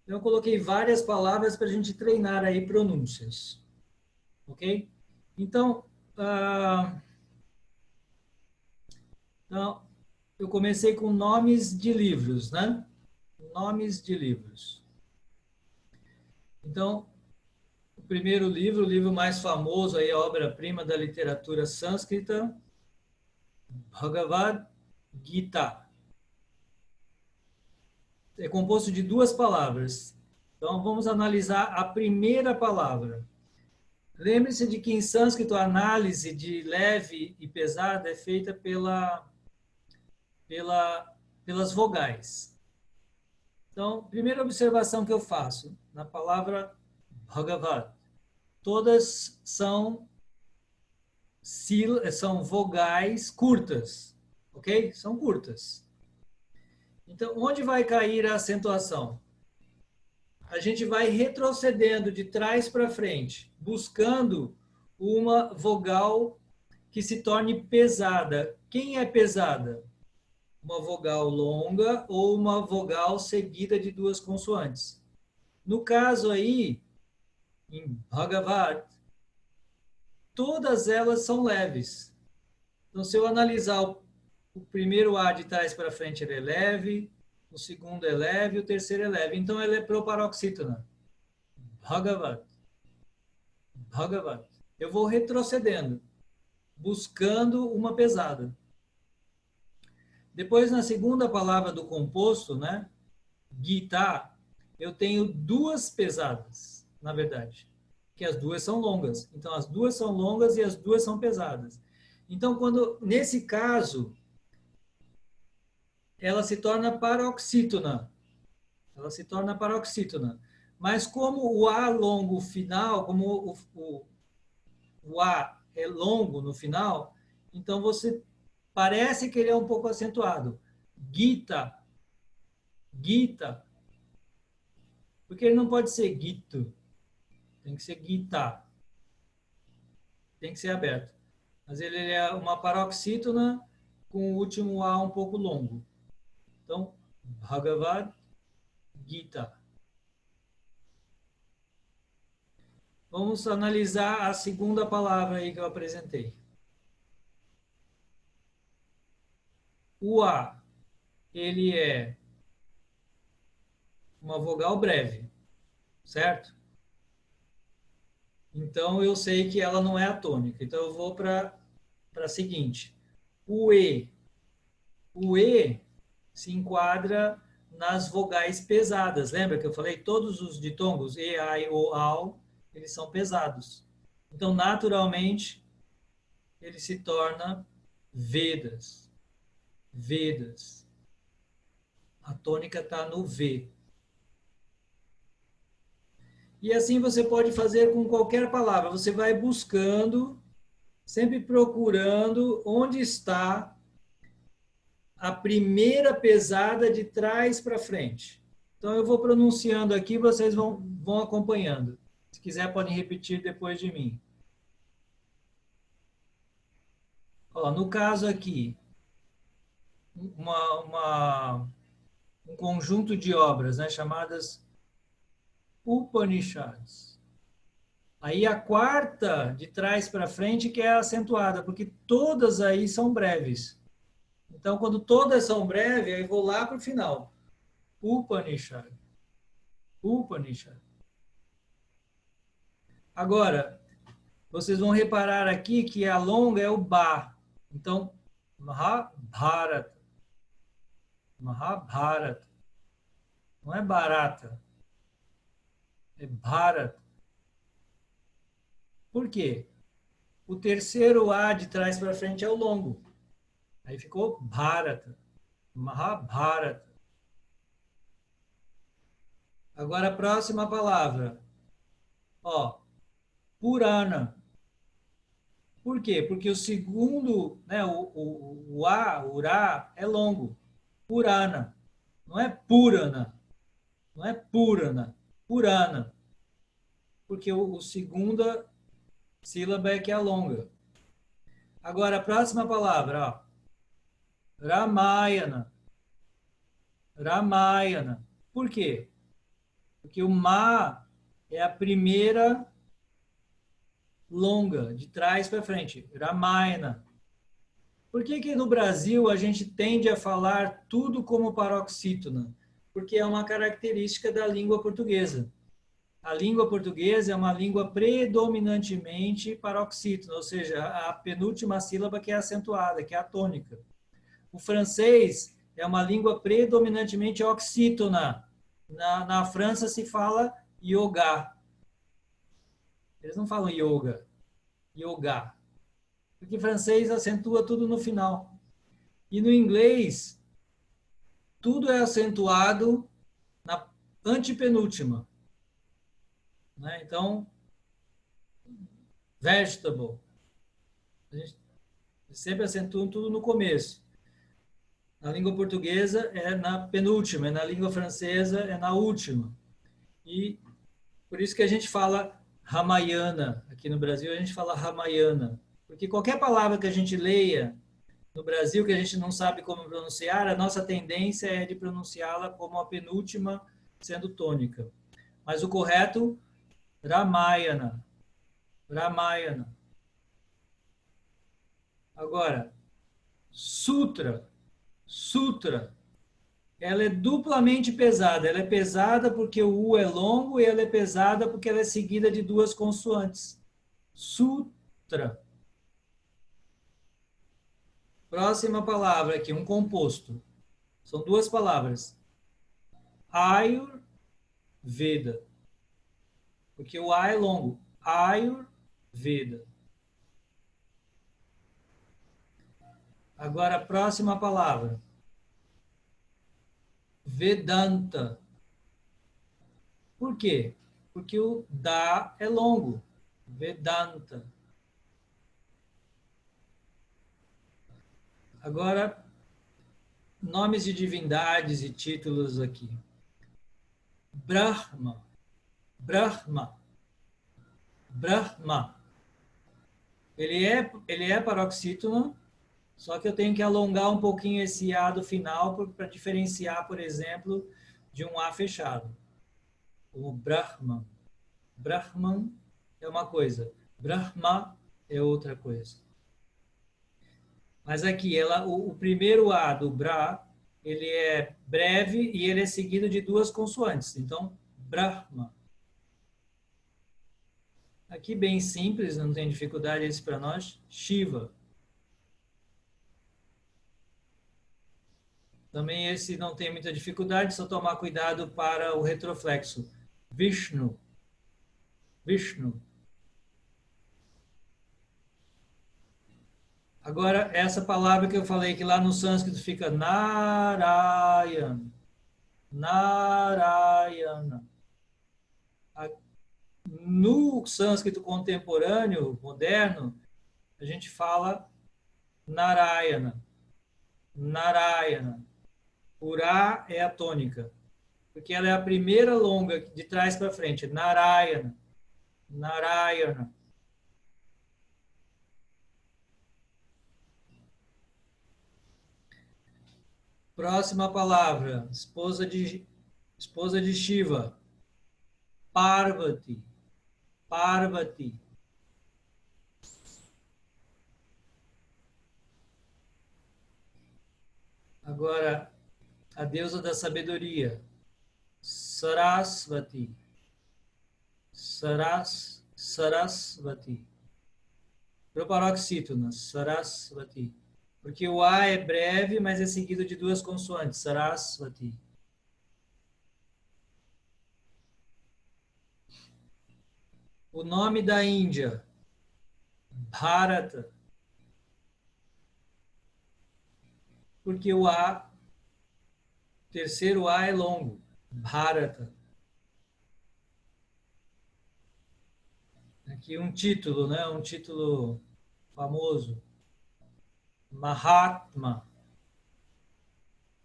Então, eu coloquei várias palavras para a gente treinar aí pronúncias. Ok? Então, eu comecei com nomes de livros, né? Nomes de livros. Então, o primeiro livro, o livro mais famoso, aí, a obra-prima da literatura sânscrita, Bhagavad Gita. É composto de duas palavras. Então, vamos analisar a primeira palavra. Lembre-se de que em sânscrito a análise de leve e pesada é feita pelas vogais. Então, primeira observação que eu faço na palavra Bhagavad. Todas são vogais curtas, ok? São curtas. Então, onde vai cair a acentuação? A gente vai retrocedendo de trás para frente, buscando uma vogal que se torne pesada. Quem é pesada? Uma vogal longa ou uma vogal seguida de duas consoantes. No caso aí, em Bhagavad, todas elas são leves. Então, se eu analisar o primeiro A de trás para frente, ele é leve, o segundo é leve, o terceiro é leve. Então, ele é proparoxítona. Bhagavad. Bhagavad. Eu vou retrocedendo, buscando uma pesada. Depois, na segunda palavra do composto, né, Gita, eu tenho duas pesadas, na verdade, que as duas são longas. Então, as duas são longas e as duas são pesadas. Então, nesse caso, ela se torna paroxítona. Ela se torna paroxítona. Mas como o A longo final, como o A é longo no final, então você parece que ele é um pouco acentuado. Gita, Gita, porque ele não pode ser Gito, tem que ser Gita, tem que ser aberto. Mas ele é uma paroxítona com o último A um pouco longo. Então, Bhagavad Gita. Vamos analisar a segunda palavra aí que eu apresentei. O A, ele é uma vogal breve, certo? Então, eu sei que ela não é atônica. Então, eu vou para a seguinte. O E. O E se enquadra nas vogais pesadas. Lembra que eu falei? Todos os ditongos, E, A, I, O, AU, eles são pesados. Então, naturalmente, ele se torna Vedas. Vedas. A tônica está no V. E assim você pode fazer com qualquer palavra. Você vai buscando, sempre procurando onde está a primeira pesada de trás para frente. Então, eu vou pronunciando aqui, vocês vão acompanhando. Se quiser, podem repetir depois de mim. Ó, no caso aqui, um conjunto de obras, né, chamadas Upanishads. Aí a quarta, de trás para frente, que é acentuada, porque todas aí são breves. Então, quando todas são breves, aí vou lá para o final. Upanishad. Upanishad. Agora, vocês vão reparar aqui que a longa é o Ba. Então, Mahabharata. Mahabharata. Não é barata, é Bharata. Por quê? O terceiro A de trás para frente é o longo. Aí ficou Bharata, Mahabharata. Agora a próxima palavra. Ó, Purana. Por quê? Porque o segundo, né, o A, o Ra, é longo. Purana. Não é Purana. Não é Purana. Purana. Porque o segunda sílaba é que é longa. Agora a próxima palavra, ó. Ramayana. Ramayana. Por quê? Porque o Ma é a primeira longa, de trás para frente. Ramayana. Por que que no Brasil a gente tende a falar tudo como paroxítona? Porque é uma característica da língua portuguesa. A língua portuguesa é uma língua predominantemente paroxítona, ou seja, a penúltima sílaba que é acentuada, que é a tônica. O francês é uma língua predominantemente oxítona. Na França se fala yoga. Eles não falam yoga, yoga. Porque francês acentua tudo no final. E no inglês, tudo é acentuado na antepenúltima. Né? Então, vegetable. A gente sempre acentua tudo no começo. Na língua portuguesa é na penúltima, na língua francesa é na última. E por isso que a gente fala Ramayana. Aqui no Brasil a gente fala Ramayana. Porque qualquer palavra que a gente leia no Brasil que a gente não sabe como pronunciar, a nossa tendência é de pronunciá-la como a penúltima, sendo tônica. Mas o correto, Ramayana. Ramayana. Agora, Sutra. Sutra. Ela é duplamente pesada. Ela é pesada porque o U é longo e ela é pesada porque ela é seguida de duas consoantes. Sutra. Próxima palavra aqui, um composto. São duas palavras. Ayurveda. Porque o A é longo. Ayurveda. Agora a próxima palavra. Vedanta. Por quê? Porque o da é longo. Vedanta. Agora, nomes de divindades e títulos aqui. Brahma. Brahma. Brahma. Ele é paroxítono, só que eu tenho que alongar um pouquinho esse A do final para diferenciar, por exemplo, de um A fechado. O Brahman. Brahman é uma coisa. Brahma é outra coisa. Mas aqui, o primeiro A do Bra, ele é breve e ele é seguido de duas consoantes. Então, Brahma. Aqui bem simples, não tem dificuldade esse para nós. Shiva. Também esse não tem muita dificuldade, só tomar cuidado para o retroflexo. Vishnu. Vishnu. Agora, essa palavra que eu falei que lá no sânscrito fica Narayana. Narayana. No sânscrito contemporâneo, moderno, a gente fala Narayana. Narayana. Ura é a tônica, porque ela é a primeira longa de trás para frente. Narayana. Narayana. Próxima palavra, esposa de Shiva. Parvati. Parvati. Agora, a deusa da sabedoria. Sarasvati. Sarasvati. Pro paroxítona. Sarasvati. Porque o A é breve, mas é seguido de duas consoantes. Saraswati. O nome da Índia. Bharata. Porque o A, terceiro A é longo. Bharata. Aqui um título, né? Um título famoso. Mahatma.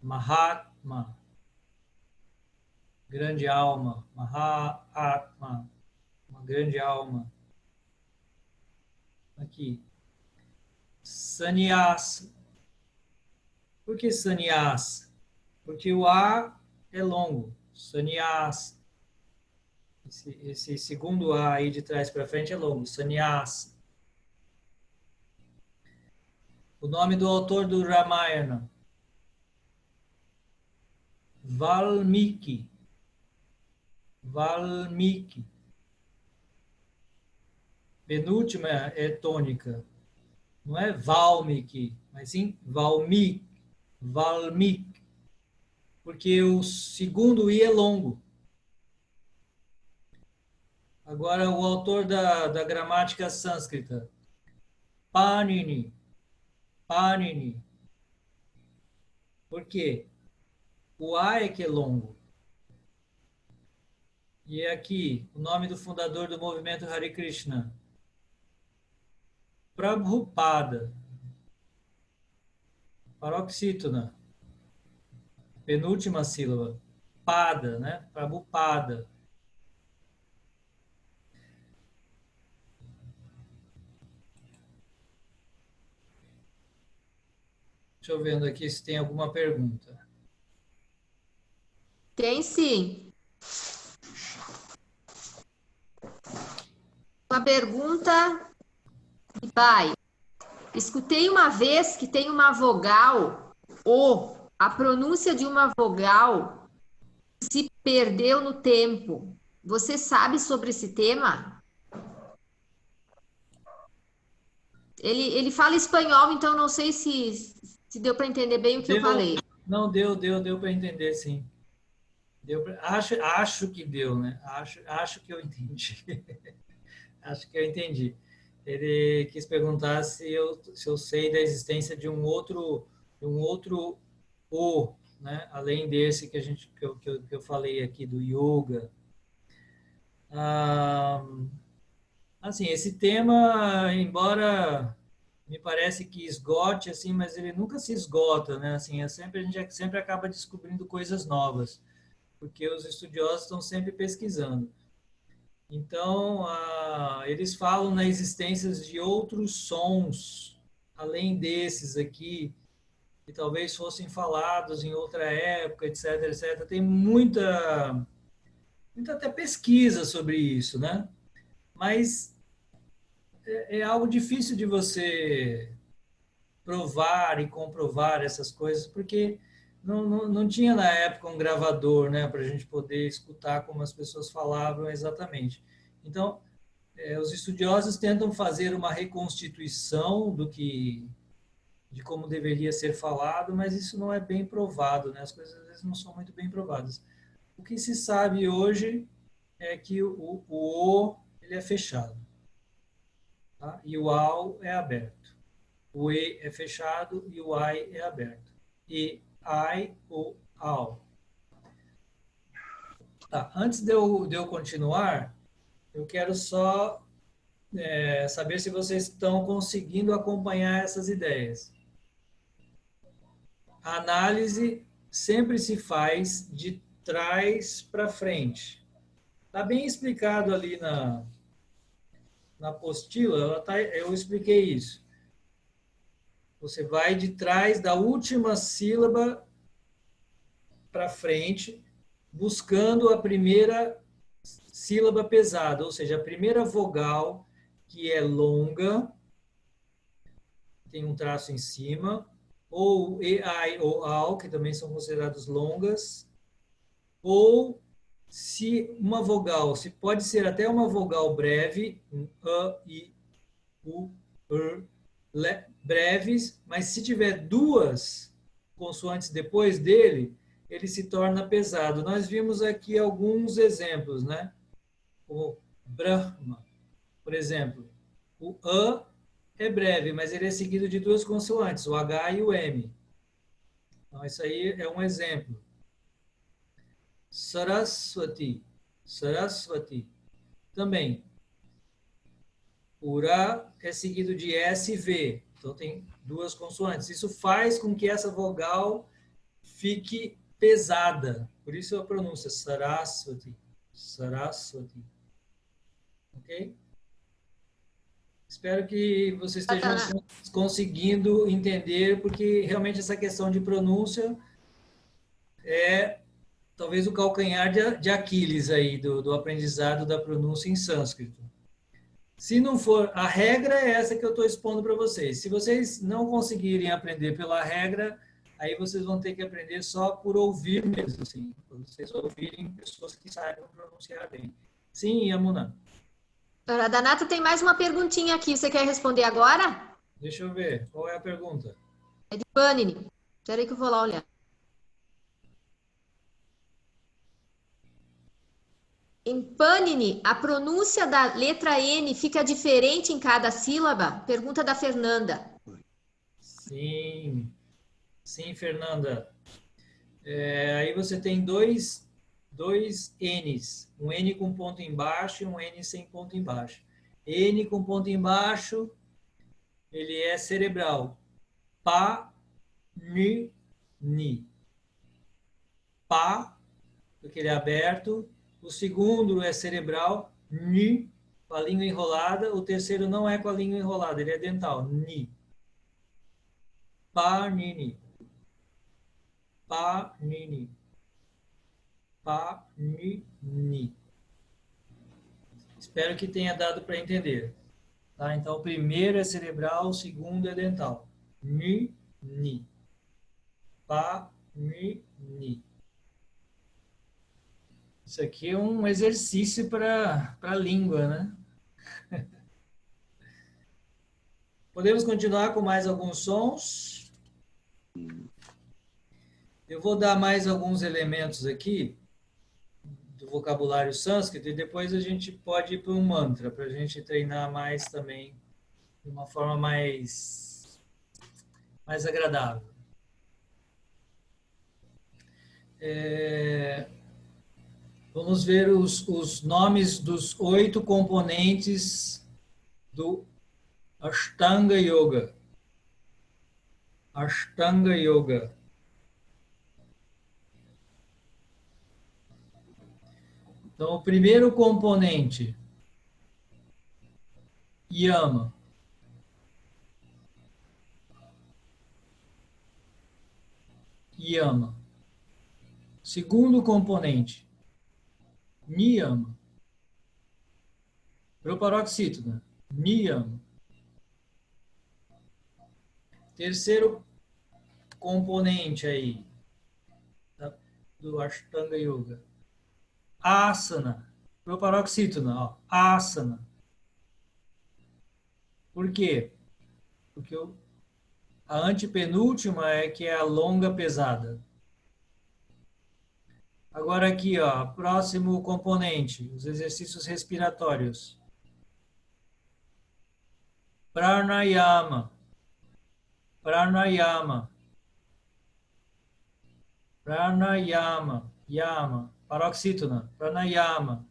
Mahatma. Grande alma. Mahatma. Uma grande alma. Aqui. Sannyasa. Por que sannyasa? Porque o A é longo. Sannyasa. Esse segundo A aí de trás para frente é longo. Sannyasa. O nome do autor do Ramayana. Valmiki. Valmiki. Penúltima é tônica. Não é Valmiki, mas sim Valmiki. Valmiki. Porque o segundo I é longo. Agora, o autor da gramática sânscrita. Panini. Panini. Por quê? O A é que é longo. E é aqui o nome do fundador do movimento Hare Krishna. Prabhupada. Paroxítona. Penúltima sílaba. Pada, né? Prabhupada. Deixa eu vendo aqui se tem alguma pergunta. Tem sim. Uma pergunta vai. Escutei uma vez que tem uma vogal O. A pronúncia de uma vogal se perdeu no tempo. Você sabe sobre esse tema? Ele fala espanhol, então não sei se deu para entender bem o que eu falei. Não, deu para entender, sim. Acho que deu, né? Acho que eu entendi. Acho que eu entendi. Ele quis perguntar se eu sei da existência de um outro O, né? Além desse que eu falei aqui do yoga. Assim, esse tema, embora me parece que esgote, assim, mas ele nunca se esgota, né? Assim, a gente sempre acaba descobrindo coisas novas, porque os estudiosos estão sempre pesquisando. Então, eles falam na existência de outros sons, além desses aqui, que talvez fossem falados em outra época, etc, etc. Tem muita até pesquisa sobre isso, né? Mas é algo difícil de você provar e comprovar essas coisas, porque não tinha na época um gravador, né, para a gente poder escutar como as pessoas falavam exatamente. Então, os estudiosos tentam fazer uma reconstituição de como deveria ser falado, mas isso não é bem provado, né? As coisas às vezes não são muito bem provadas. O que se sabe hoje é que o ele é fechado, tá? E o AU é aberto. O E é fechado e o I é aberto. E, I ou AU. Tá, antes de eu continuar, eu quero só saber se vocês estão conseguindo acompanhar essas ideias. A análise sempre se faz de trás para frente. Está bem explicado ali na apostila, eu expliquei isso. Você vai de trás da última sílaba para frente, buscando a primeira sílaba pesada, ou seja, a primeira vogal que é longa, tem um traço em cima, ou E, I ou AU, que também são considerados longas, ou se uma vogal, se pode ser até uma vogal breve, um A, I, U, R, breves, mas se tiver duas consoantes depois dele, ele se torna pesado. Nós vimos aqui alguns exemplos, né? O Brahma, por exemplo. O A é breve, mas ele é seguido de duas consoantes, o H e o M. Então, isso aí é um exemplo. Saraswati. Saraswati. Também. O Ra é seguido de S e V. Então, tem duas consoantes. Isso faz com que essa vogal fique pesada. Por isso a pronúncia Saraswati. Saraswati. Ok? Espero que vocês estejam conseguindo entender, porque realmente essa questão de pronúncia é talvez o calcanhar de Aquiles aí do aprendizado da pronúncia em sânscrito. Se não for, a regra é essa que eu estou expondo para vocês. Se vocês não conseguirem aprender pela regra, aí vocês vão ter que aprender só por ouvir mesmo, assim. Quando vocês ouvirem pessoas que saibam pronunciar bem. Sim, Yamuna. A Danata tem mais uma perguntinha aqui. Você quer responder agora? Deixa eu ver. Qual é a pergunta? É de Panini. Espera aí que eu vou lá olhar. Em Panini, a pronúncia da letra N fica diferente em cada sílaba? Pergunta da Fernanda. Sim. Sim, Fernanda. Aí você tem dois N's. Um N com ponto embaixo e um N sem ponto embaixo. N com ponto embaixo, ele é cerebral. Pa, ni, ni. Pa, porque ele é aberto. O segundo é cerebral. Ni, com a língua enrolada. O terceiro não é com a língua enrolada, ele é dental. Ni. Pa, ni, ni. Pa, ni, ni. Pa, ni, ni. Espero que tenha dado para entender. Tá? Então, o primeiro é cerebral, o segundo é dental. Ni, ni. Pa, ni, ni. Isso aqui é um exercício para a língua, né? Podemos continuar com mais alguns sons. Eu vou dar mais alguns elementos aqui do vocabulário sânscrito e depois a gente pode ir para um mantra, para a gente treinar mais também, de uma forma mais agradável. Vamos ver os nomes dos 8 componentes do Ashtanga Yoga. Ashtanga Yoga. Então, o primeiro componente, Yama. Yama. Segundo componente, Niyama. Proparoxítona, Niyama. Terceiro componente aí, do Ashtanga Yoga, Asana. Proparoxítona, ó, Asana. Por quê? Porque a antepenúltima é que é a longa pesada. Agora aqui, ó, próximo componente, os exercícios respiratórios. Pranayama. Pranayama. Pranayama. Yama. Paroxítona. Pranayama.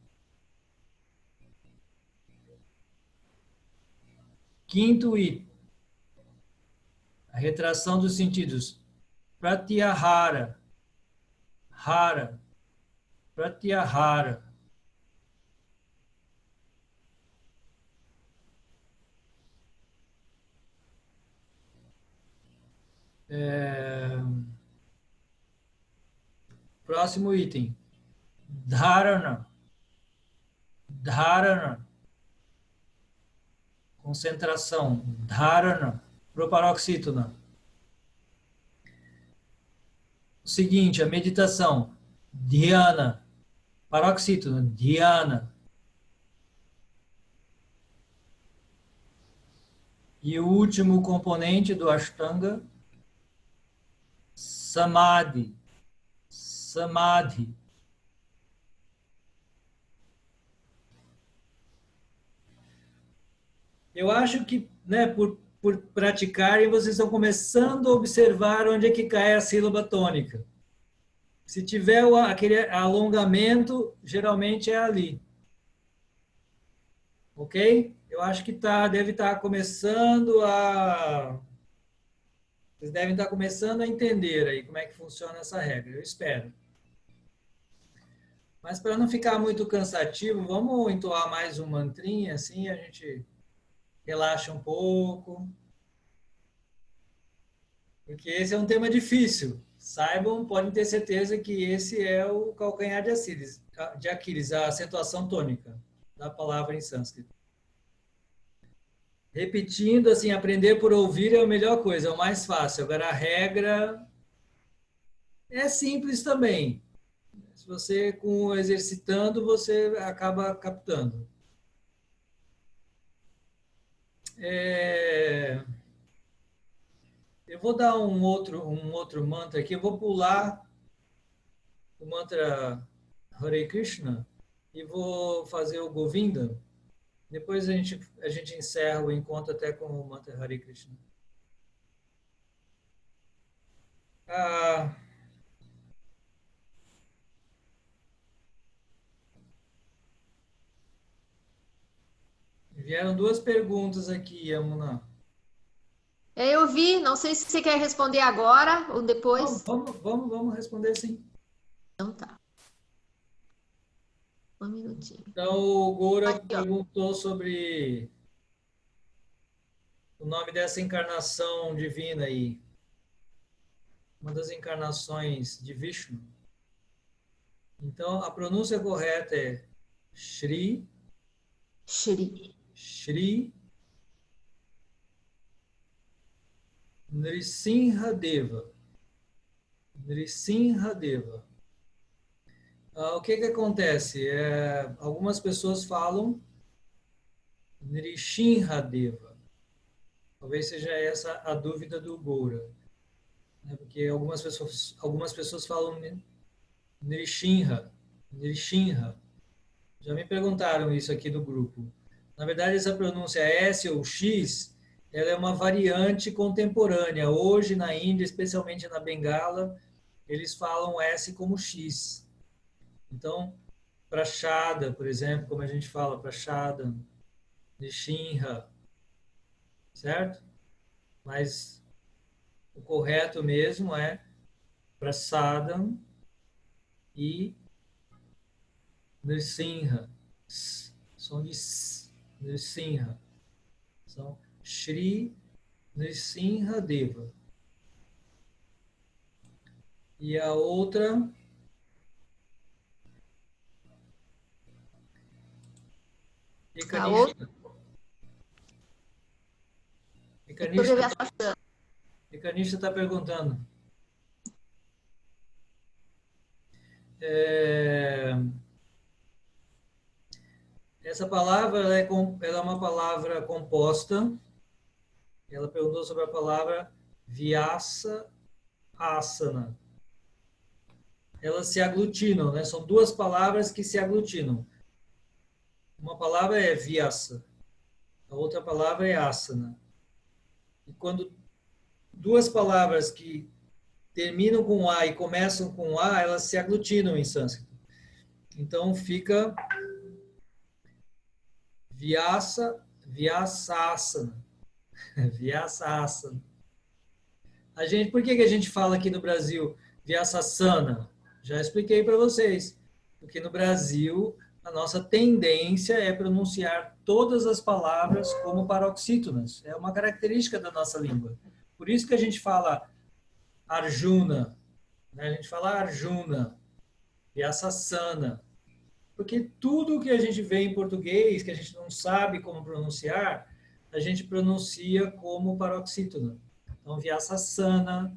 Quinto item. A retração dos sentidos. Pratyahara. Hara. Pratyahara. Próximo item. Dharana. Dharana. Concentração. Dharana. Proparoxítona. O seguinte, a meditação. Dhyana. Paroxítona. Dhyana. E o último componente do Ashtanga, Samadhi. Samadhi. Eu acho que, né, por praticarem, vocês estão começando a observar onde é que cai a sílaba tônica. Se tiver aquele alongamento, geralmente é ali. Ok? Eu acho que deve estar começando a... Vocês devem estar começando a entender aí como é que funciona essa regra. Eu espero. Mas para não ficar muito cansativo, vamos entoar mais um mantrinha, assim a gente relaxa um pouco. Porque esse é um tema difícil. Saibam, podem ter certeza que esse é o calcanhar de Aquiles, a acentuação tônica da palavra em sânscrito. Repetindo, assim, aprender por ouvir é a melhor coisa, é o mais fácil. Agora, a regra é simples também. Se você, com exercitando, você acaba captando. Eu vou dar um outro mantra aqui. Eu vou pular o mantra Hare Krishna e vou fazer o Govinda. Depois a gente encerra o encontro até com o mantra Hare Krishna. Ah, vieram duas perguntas aqui, Yamuna. Eu vi, não sei se você quer responder agora ou depois. Vamos responder sim. Então tá. Um minutinho. Então, o Goura Aqui, ó. perguntou sobre o nome dessa encarnação divina aí. Uma das encarnações de Vishnu. Então, a pronúncia correta é Shri, Shri. Shri Nrisimhadeva. Nrisimhadeva. O que acontece? Algumas pessoas falam Nrishinhadeva. Talvez seja essa a dúvida do Goura. Né? Porque algumas pessoas falam Nrishinha. Nrishinha. Já me perguntaram isso aqui do grupo. Na verdade, essa pronúncia S ou X, ela é uma variante contemporânea. Hoje, na Índia, especialmente na Bengala, eles falam S como X. Então, Prachada, por exemplo, como a gente fala, Prachada, Nishinha, certo? Mas o correto mesmo é Prasadam e Nrsimha. Som de S, Nrsimha. São Shri Nrsimha Deva. E a outra A outra, Mecanista está perguntando. Essa palavra ela é uma palavra composta. Ela perguntou sobre a palavra Vyasa Asana. Elas se aglutinam, né? São duas palavras que se aglutinam. Uma palavra é Vyasa, a outra palavra é Asana. E quando duas palavras que terminam com A e começam com A, elas se aglutinam em sânscrito. Então fica Vyasasana. Vyasasana. Por que a gente fala aqui no Brasil Vyasasana? Já expliquei para vocês. Porque no Brasil a nossa tendência é pronunciar todas as palavras como paroxítonas. É uma característica da nossa língua. Por isso que a gente fala Arjuna, né? A gente fala Arjuna, Vyasasana. Porque tudo que a gente vê em português, que a gente não sabe como pronunciar, a gente pronuncia como paroxítona. Então, Vyasasana,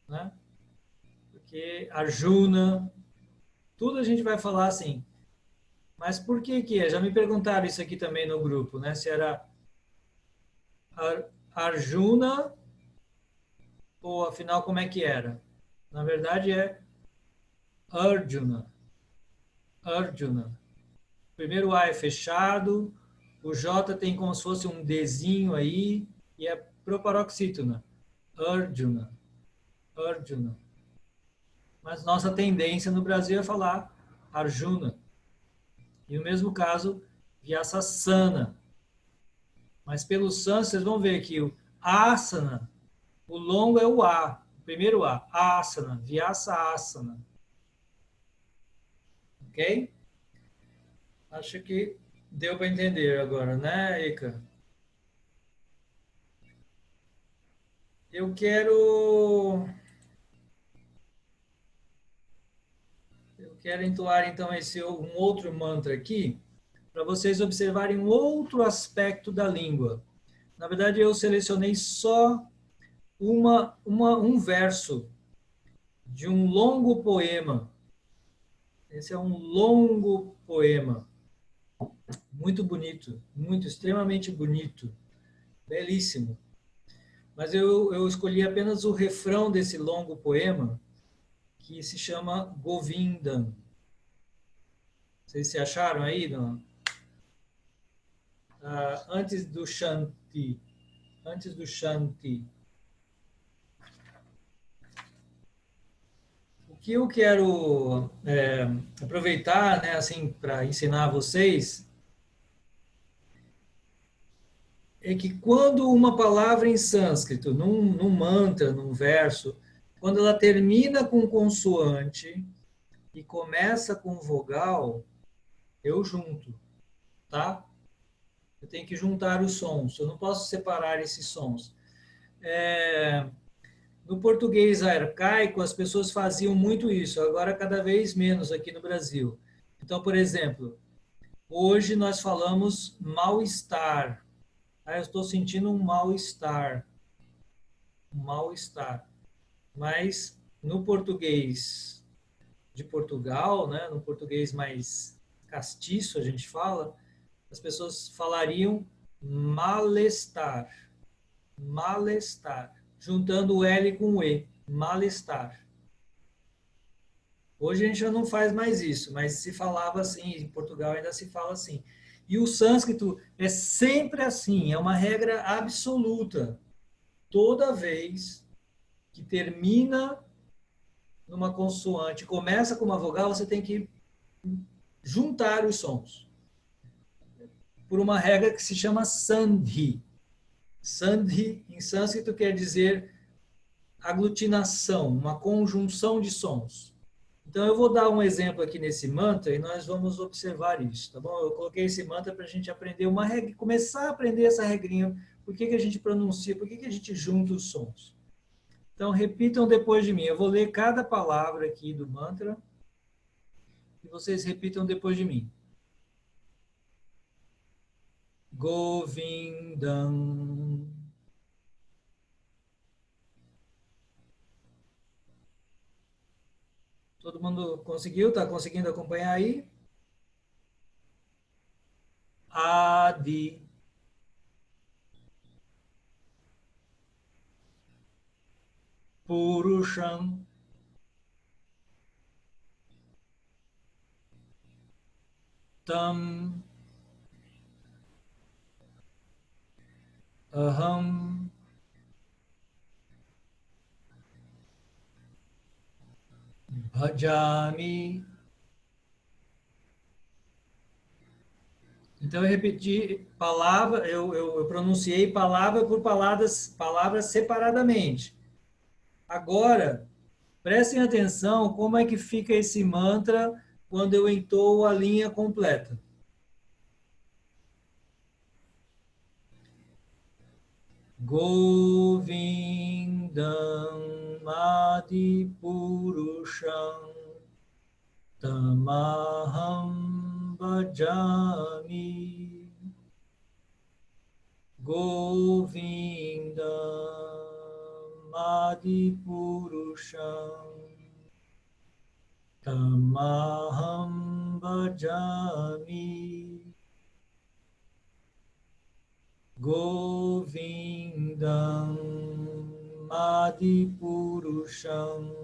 né? Porque Arjuna, tudo a gente vai falar assim. Mas por que que é? Já me perguntaram isso aqui também no grupo, né? Se era Arjuna, ou afinal como é que era? Na verdade é Arjuna. Arjuna. Primeiro A é fechado, o J tem como se fosse um Dzinho aí, e é proparoxítona. Arjuna. Arjuna. Mas nossa tendência no Brasil é falar Arjuna. E no mesmo caso, Vyasasana. Mas pelo sânscrito, vocês vão ver que o asana, o longo é o A, o primeiro A, asana, Vyasa asana. Ok? Acho que deu para entender agora, né, Eka? Eu quero entoar então esse um outro mantra aqui, para vocês observarem um outro aspecto da língua. Na verdade, eu selecionei só um verso de um longo poema. Esse é um longo poema, muito bonito, muito, extremamente bonito, belíssimo. Mas eu escolhi apenas o refrão desse longo poema, que se chama Govindam. Vocês se acharam aí? Não? Antes do Shanti. Antes do Shanti. O que eu quero aproveitar, né, assim, para ensinar vocês é que quando uma palavra em sânscrito, num mantra, num verso, quando ela termina com consoante e começa com vogal, eu junto, tá? Eu tenho que juntar os sons, eu não posso separar esses sons. No português arcaico, as pessoas faziam muito isso, agora cada vez menos aqui no Brasil. Então, por exemplo, hoje nós falamos mal-estar. Eu estou sentindo um mal-estar. Um mal-estar. Mas no português de Portugal, né, no português mais castiço, a gente fala, as pessoas falariam malestar. Malestar. Juntando o L com o E. Malestar. Hoje a gente já não faz mais isso, mas se falava assim, em Portugal ainda se fala assim. E o sânscrito é sempre assim, é uma regra absoluta. Toda vez que termina numa consoante, começa com uma vogal, você tem que juntar os sons. Por uma regra que se chama sandhi. Sandhi, em sânscrito, quer dizer aglutinação, uma conjunção de sons. Então, eu vou dar um exemplo aqui nesse mantra e nós vamos observar isso, tá bom? Eu coloquei esse mantra para a gente aprender uma regra, começar a aprender essa regrinha. Por que a gente pronuncia, por que a gente junta os sons? Então, repitam depois de mim. Eu vou ler cada palavra aqui do mantra e vocês repitam depois de mim. Govindam. Todo mundo conseguiu? Está conseguindo acompanhar aí? Adi. Purusham. Tam. Aham. Bhajami. Então, eu repeti palavra, eu pronunciei palavra por palavras separadamente. Agora, prestem atenção como é que fica esse mantra quando eu entoo a linha completa. Govindam Adipurusham Tamaham Bhajami Govindam Adipurusham Tamaham Bhajami Govindam Govindam Adipurusham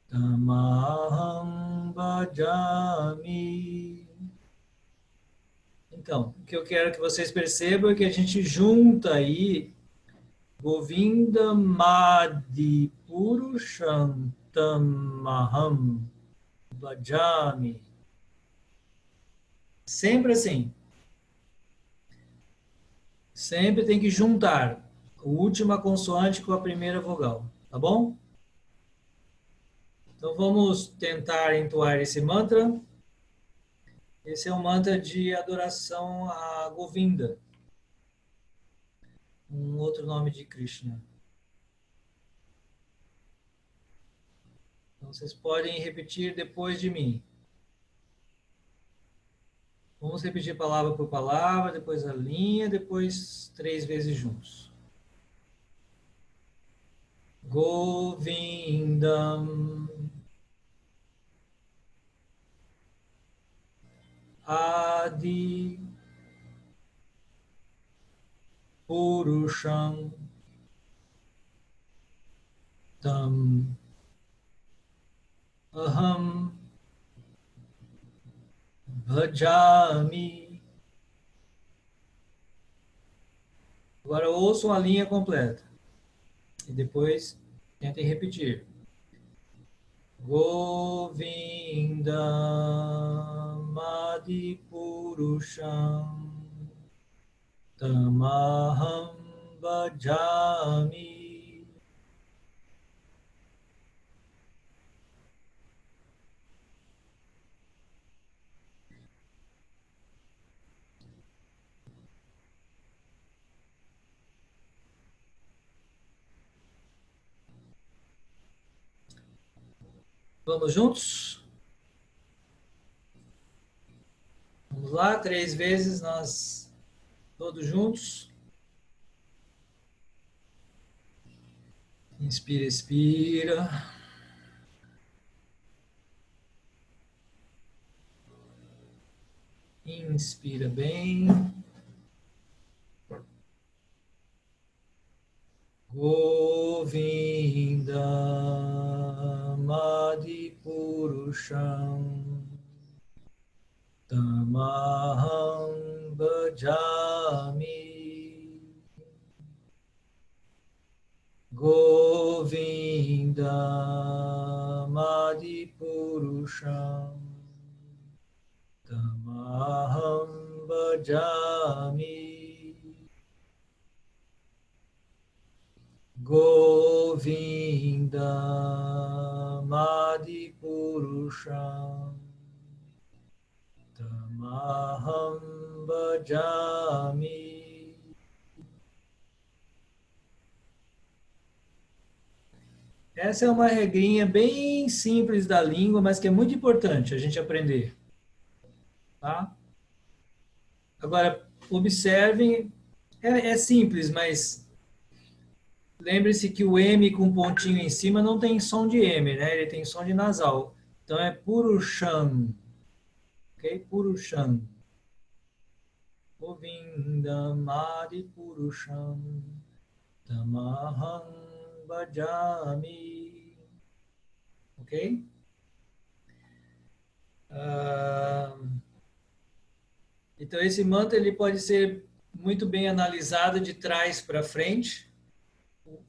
Tamaham Bhajami. Então, o que eu quero que vocês percebam é que a gente junta aí Govindam Adipurusham Tamaham Bhajami. Sempre assim. Sempre tem que juntar a última consoante com a primeira vogal, tá bom? Então vamos tentar entoar esse mantra. Esse é um mantra de adoração a Govinda, um outro nome de Krishna. Então vocês podem repetir depois de mim. Vamos repetir palavra por palavra, depois a linha, depois 3 vezes juntos. Govindam Adi Purusham Tam Aham Bhajami. Agora ouçam a linha completa. E depois tentem repetir. Govinda Adipurusham Tamaham Bhajami. Vamos juntos? Vamos lá, 3 vezes nós todos juntos. Inspira, expira. Inspira bem. Govinda Adipurusham Tamaham Bhajami. Govinda Adipurusham Tamaham Bhajami. Govinda Adipurusham Tamaham Bhajami. Essa é uma regrinha bem simples da língua, mas que é muito importante a gente aprender. Tá? Agora, observem, é simples, mas lembre-se que o M com pontinho em cima não tem som de M, né? Ele tem som de nasal. Então é Purusham. Ok? Purusham. Govindam Adipurusham Tamaham Bhajami. Ok? Então esse mantra ele pode ser muito bem analisado de trás para frente.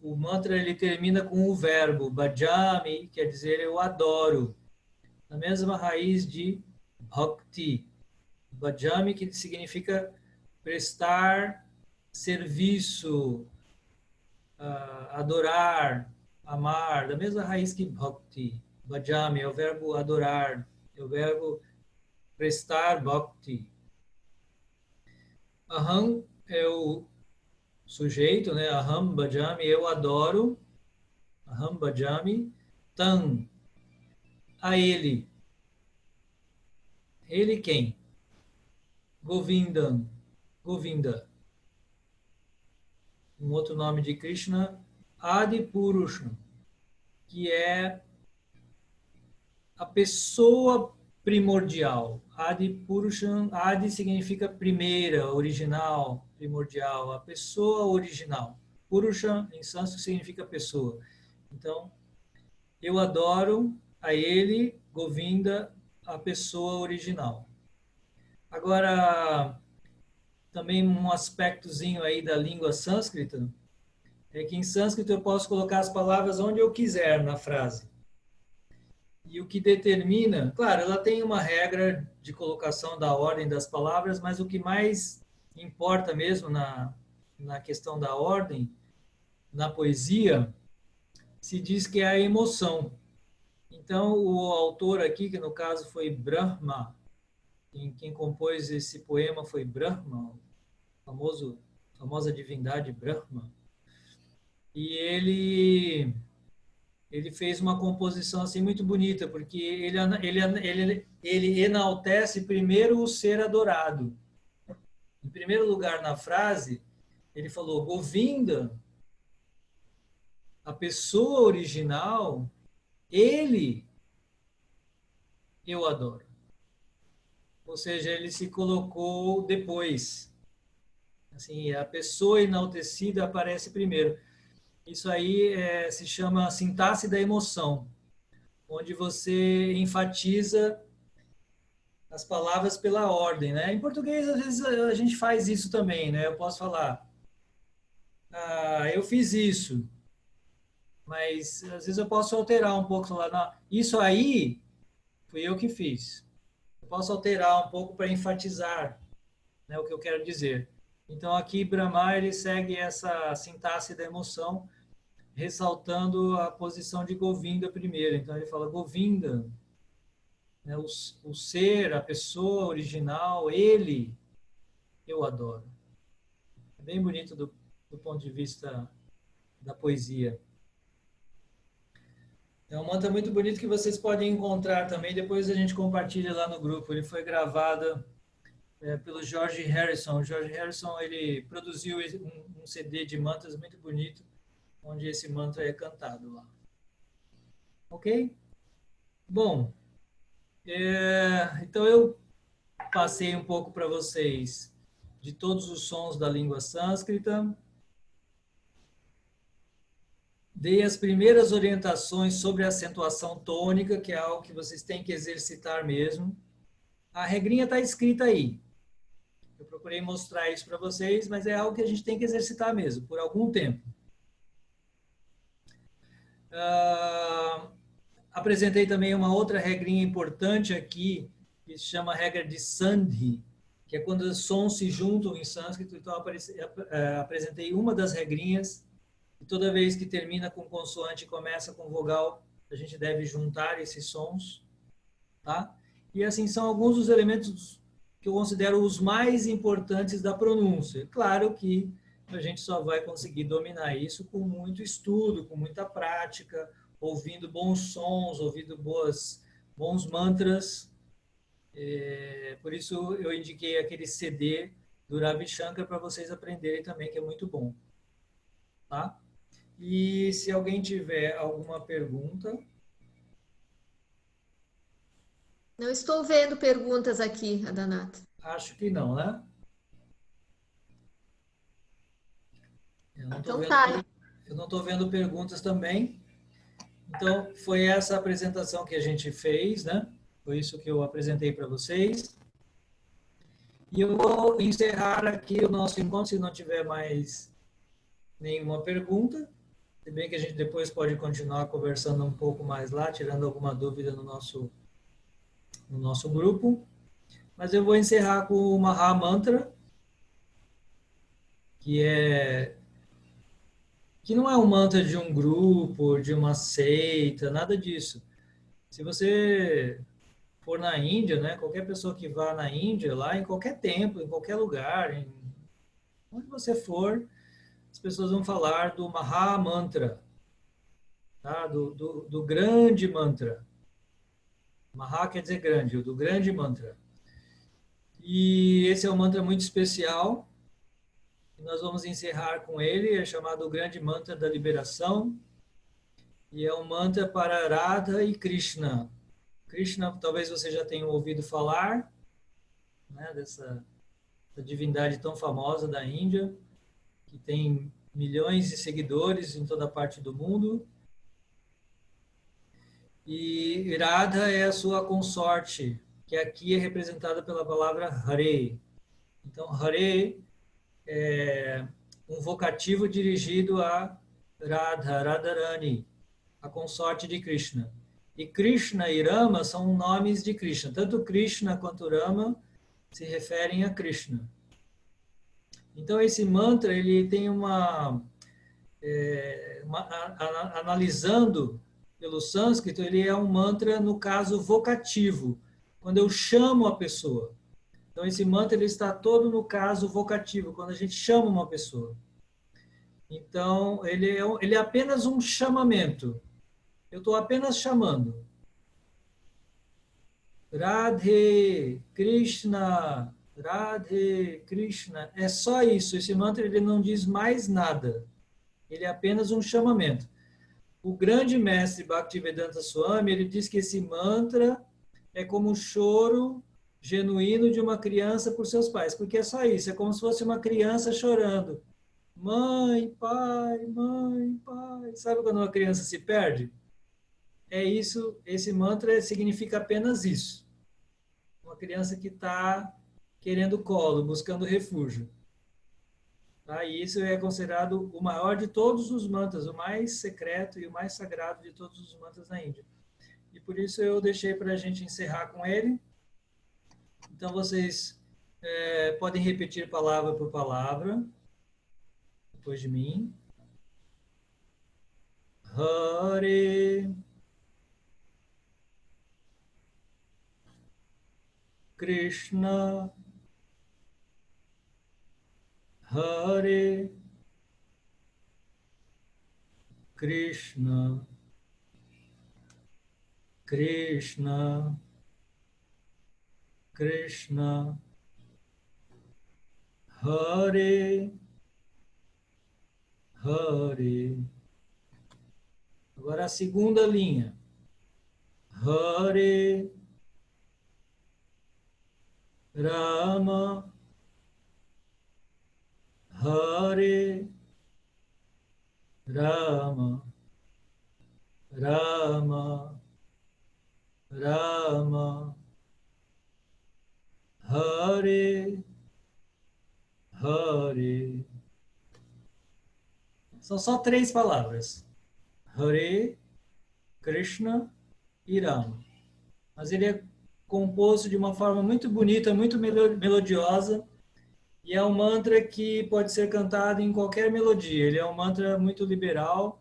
O mantra ele termina com o verbo bhajami, quer dizer eu adoro, na mesma raiz de bhakti. Bhajami que significa prestar serviço, adorar, amar, da mesma raiz que bhakti. Bhajami é o verbo adorar, é o verbo prestar bhakti. Aham é o sujeito, né? Aham bhajami, eu adoro. Aham bhajami. Tam, a ele. Ele quem? Govindam, Govinda. Um outro nome de Krishna, Adipurusham, que é a pessoa primordial. Adi Purusham, Adi significa primeira, original, primordial, a pessoa original. Purusha, em sânscrito, significa pessoa. Então, eu adoro a ele, Govinda, a pessoa original. Agora, também um aspectozinho aí da língua sânscrita, é que em sânscrito eu posso colocar as palavras onde eu quiser na frase. E o que determina, claro, ela tem uma regra de colocação da ordem das palavras, mas o que mais importa mesmo na questão da ordem, na poesia, se diz que é a emoção. Então, o autor aqui, que no caso foi Brahma, quem compôs esse poema foi Brahma, famosa divindade Brahma, e ele fez uma composição assim muito bonita, porque ele enaltece primeiro o ser adorado. Em primeiro lugar, na frase, ele falou: Govinda, a pessoa original, ele eu adoro. Ou seja, ele se colocou depois. Assim, a pessoa enaltecida aparece primeiro. Isso aí se chama sintaxe da emoção, onde você enfatiza as palavras pela ordem, né? Em português, às vezes, a gente faz isso também, né? Eu posso falar, eu fiz isso, mas às vezes eu posso alterar um pouco, falar, não, isso aí fui eu que fiz. Eu posso alterar um pouco para enfatizar, né, o que eu quero dizer. Então, aqui, Brahma, ele segue essa sintaxe da emoção, ressaltando a posição de Govinda primeiro. Então, ele fala, Govinda, né, o ser, a pessoa original, ele, eu adoro. É bem bonito do ponto de vista da poesia. É um mantra muito bonito que vocês podem encontrar também, depois a gente compartilha lá no grupo. Ele foi gravado pelo George Harrison. O George Harrison, ele produziu um CD de mantras muito bonito, onde esse mantra é cantado lá. Ok? Bom, então eu passei um pouco para vocês de todos os sons da língua sânscrita. Dei as primeiras orientações sobre a acentuação tônica, que é algo que vocês têm que exercitar mesmo. A regrinha está escrita aí. Eu procurei mostrar isso para vocês, mas é algo que a gente tem que exercitar mesmo, por algum tempo. Apresentei também uma outra regrinha importante aqui, que se chama a regra de Sandhi, que é quando os sons se juntam em sânscrito. Então, apresentei uma das regrinhas. E toda vez que termina com consoante e começa com vogal, a gente deve juntar esses sons, tá? E assim, são alguns dos elementos que eu considero os mais importantes da pronúncia. Claro que a gente só vai conseguir dominar isso com muito estudo, com muita prática, ouvindo bons sons, ouvindo bons mantras. Por isso eu indiquei aquele CD do Ravi Shankar para vocês aprenderem também, que é muito bom, tá? E se alguém tiver alguma pergunta... Não estou vendo perguntas aqui, Adanato. Acho que não, né? Eu não estou vendo perguntas também. Então, foi essa apresentação que a gente fez, né? Foi isso que eu apresentei para vocês. E eu vou encerrar aqui o nosso encontro, se não tiver mais nenhuma pergunta. Se bem que a gente depois pode continuar conversando um pouco mais lá, tirando alguma dúvida no nosso grupo. Mas eu vou encerrar com o Maha Mantra, que não é um mantra de um grupo, de uma seita, nada disso. Se você for na Índia, né, qualquer pessoa que vá na Índia, lá em qualquer templo, em qualquer lugar, onde você for, as pessoas vão falar do Maha Mantra, tá? do grande mantra. Maha quer dizer grande, do grande mantra. E esse é um mantra muito especial. Nós vamos encerrar com ele, é chamado o Grande Mantra da Liberação. E é um mantra para Radha e Krishna. Krishna, talvez você já tenha ouvido falar, né, dessa divindade tão famosa da Índia, que tem milhões de seguidores em toda parte do mundo. E Radha é a sua consorte, que aqui é representada pela palavra Hare. Então, Hare é um vocativo dirigido a Radha, Radharani, a consorte de Krishna. E Krishna e Rama são nomes de Krishna. Tanto Krishna quanto Rama se referem a Krishna. Então, esse mantra, ele tem analisando pelo sânscrito, ele é um mantra, no caso, vocativo, quando eu chamo a pessoa. Então, esse mantra ele está todo no caso vocativo, quando a gente chama uma pessoa. Então, ele é apenas um chamamento. Eu estou apenas chamando. Radhe Krishna, Radhe Krishna. É só isso. Esse mantra ele não diz mais nada. Ele é apenas um chamamento. O grande mestre Bhaktivedanta Swami, ele diz que esse mantra é como o choro genuíno de uma criança por seus pais, porque é só isso, é como se fosse uma criança chorando. Mãe, pai, mãe, pai. Sabe quando uma criança se perde? É isso, esse mantra significa apenas isso. Uma criança que está querendo colo, buscando refúgio. Tá? E isso é considerado o maior de todos os mantras, o mais secreto e o mais sagrado de todos os mantras da Índia. E por isso eu deixei para a gente encerrar com ele. Então vocês podem repetir palavra por palavra, depois de mim. Hare Krishna, Hare Krishna, Krishna, Krishna, Hare, Hare. Agora a segunda linha. Hare, Rama, Hare, Rama, Rama, Rama, Hare, Hare. São só 3 palavras. Hare, Krishna e Rama. Mas ele é composto de uma forma muito bonita, muito melodiosa, e é um mantra que pode ser cantado em qualquer melodia. Ele é um mantra muito liberal,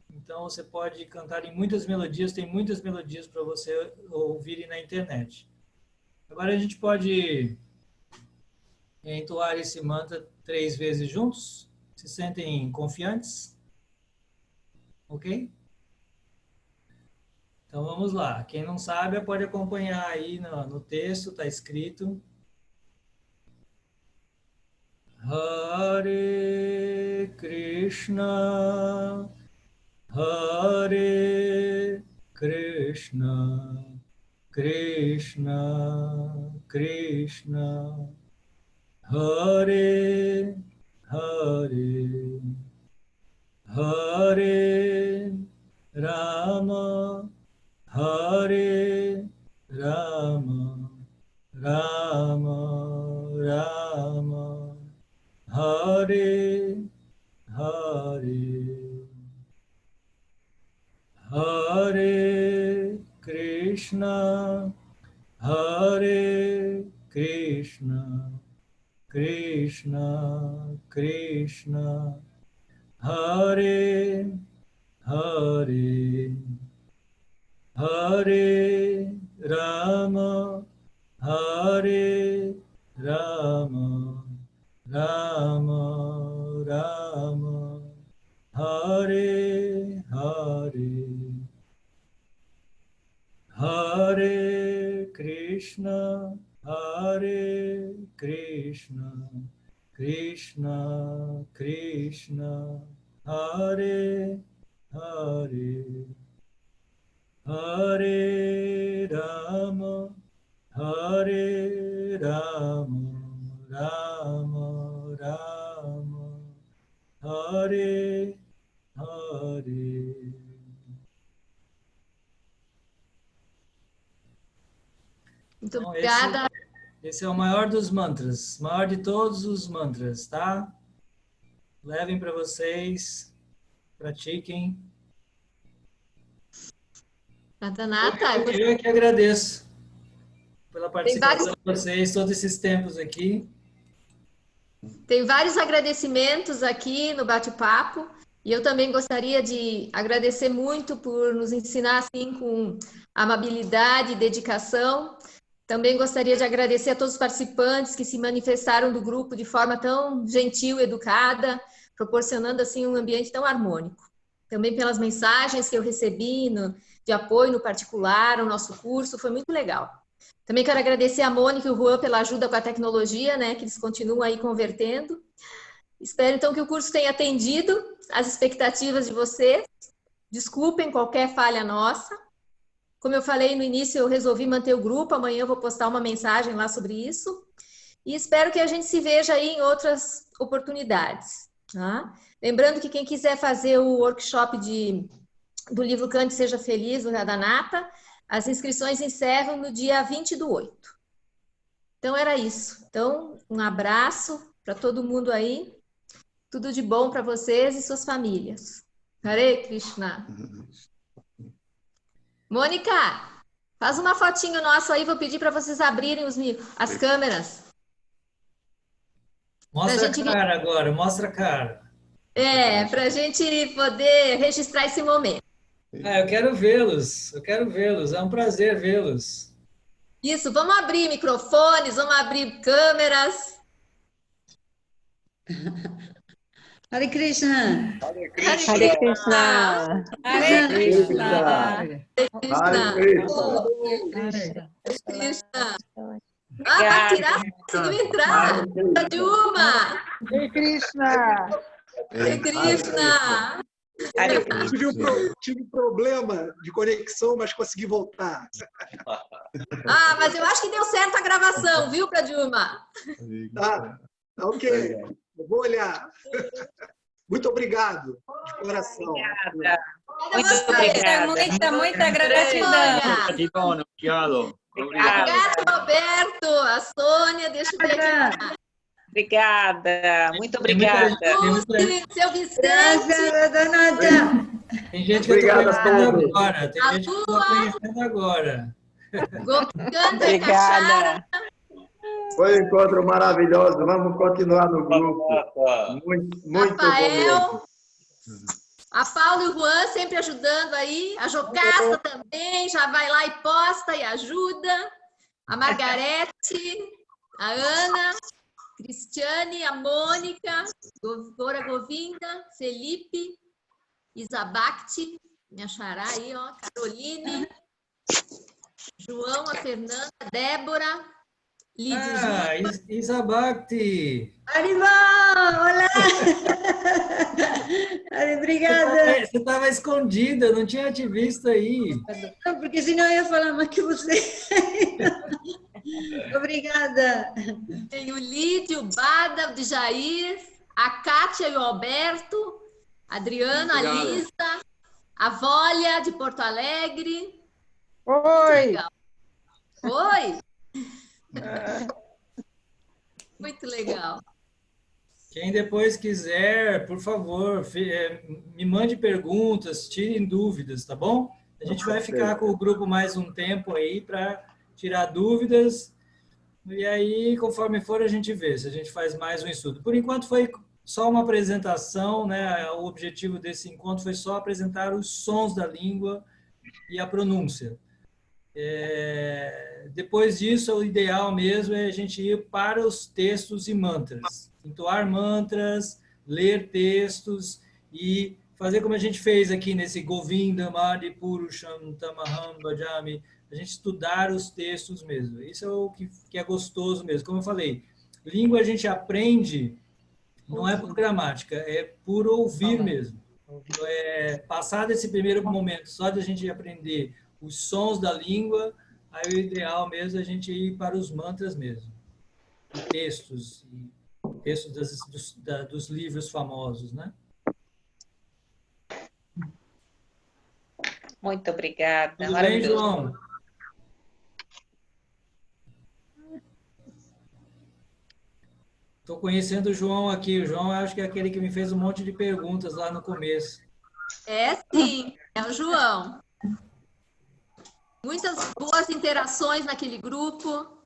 então você pode cantar em muitas melodias, tem muitas melodias para você ouvir na internet. Agora a gente pode entoar esse mantra 3 vezes juntos. Se sentem confiantes? Ok? Então vamos lá. Quem não sabe pode acompanhar aí no texto, está escrito. Hare Krishna, Hare Krishna, Krishna, Krishna, Hare, Hare, Hare Rama, Hare Rama, Rama, Rama, Hare, Hare, Hare Krishna, Hare Krishna, Krishna, Krishna, Hare, Hare, Hare Rama, Hare Rama, Rama, Rama, Hare, Hare, Hare Krishna, Hare Krishna, Krishna, Krishna, Hare, Hare, Hare Rama, Hare Rama, Rama Rama, Hare Hare. Muito Então, obrigada. Esse é o maior dos mantras, maior de todos os mantras, tá? Levem para vocês, pratiquem. Radhanata, Eu que agradeço pela participação vários, de vocês todos esses tempos aqui. tem vários agradecimentos aqui no bate-papo. E eu também gostaria de agradecer muito por nos ensinar assim com amabilidade e dedicação. Também gostaria de agradecer a todos os participantes que se manifestaram do grupo de forma tão gentil e educada, proporcionando assim um ambiente tão harmônico. Também pelas mensagens que eu recebi de apoio no particular, ao nosso curso, foi muito legal. Também quero agradecer a Mônica e o Juan pela ajuda com a tecnologia, né, que eles continuam aí convertendo. Espero, então, que o curso tenha atendido às expectativas de vocês. Desculpem qualquer falha nossa. Como eu falei no início, eu resolvi manter o grupo. Amanhã eu vou postar uma mensagem lá sobre isso. E espero que a gente se veja aí em outras oportunidades. Tá? Lembrando que quem quiser fazer o workshop do livro Cante Seja Feliz, do Radhanata, as inscrições encerram no dia 20/8. Então, era isso. Então, um abraço para todo mundo aí. Tudo de bom para vocês e suas famílias. Hare Krishna. Mônica, faz uma fotinho nossa aí. Vou pedir para vocês abrirem as câmeras. Mostra a cara agora, mostra a cara. Para a gente poder registrar esse momento. Eu quero vê-los, é um prazer vê-los. Isso, vamos abrir microfones, vamos abrir câmeras. Hare Krishna. Hare Krishna. Hare Krishna. Hare Krishna. Hare Krishna. Krishna. Vai tirar, conseguiu entrar. Dilma. Hare Krishna. Hare Krishna. Tive problema de conexão, mas consegui voltar. Mas eu acho que deu certo a gravação, viu, para Dilma? Tá, ok. Eu vou olhar. Muito obrigado, de coração. Obrigada. Muita gratidão. Obrigado, Roberto, a Sônia, deixa eu ver aqui. Obrigada, muito obrigada. Seu Vicente. Tem gente que eu estou conhecendo agora. Tem gente que eu estou conhecendo agora. Obrigada. Foi um encontro maravilhoso. Vamos continuar no grupo. Muito bom. A Paula e o Juan sempre ajudando aí. A Jocasta também já vai lá e posta e ajuda. A Margarete, a Ana, Cristiane, a Mônica, Gora Govinda, Felipe, Isabacti, minha xará aí, ó, Caroline, João, a Fernanda, Débora, Lídia. Isabacti! Arriba! Olá! Obrigada! Você estava escondida, eu não tinha te visto aí. Não, porque senão eu ia falar mais que você. Obrigada! Tem o Lídio, o Bada, o Jair, a Kátia e o Alberto, a Adriana, a Lisa, a Vólia de Porto Alegre. Oi! Oi! Muito legal. Quem depois quiser, por favor, me mande perguntas, tirem dúvidas, tá bom? A gente vai ficar com o grupo mais um tempo aí para tirar dúvidas. E aí, conforme for, a gente vê se a gente faz mais um estudo. Por enquanto foi só uma apresentação, né? O objetivo desse encontro foi só apresentar os sons da língua e a pronúncia. Depois disso, o ideal mesmo é a gente ir para os textos e mantras. Entoar mantras, ler textos e fazer como a gente fez aqui nesse Govinda Madi Purusham Tamaham Bhajami, a gente estudar os textos mesmo. Isso é o que é gostoso mesmo. Como eu falei, língua a gente aprende, não é por gramática, é por ouvir mesmo. Passado esse primeiro momento, só de a gente aprender os sons da língua, aí o ideal mesmo é a gente ir para os mantras mesmo. Textos dos livros famosos, né? Muito obrigada. Tudo bem, Maravilhoso. João? Estou conhecendo o João aqui. O João, acho que é aquele que me fez um monte de perguntas lá no começo. É sim, é o João. Muitas boas interações naquele grupo.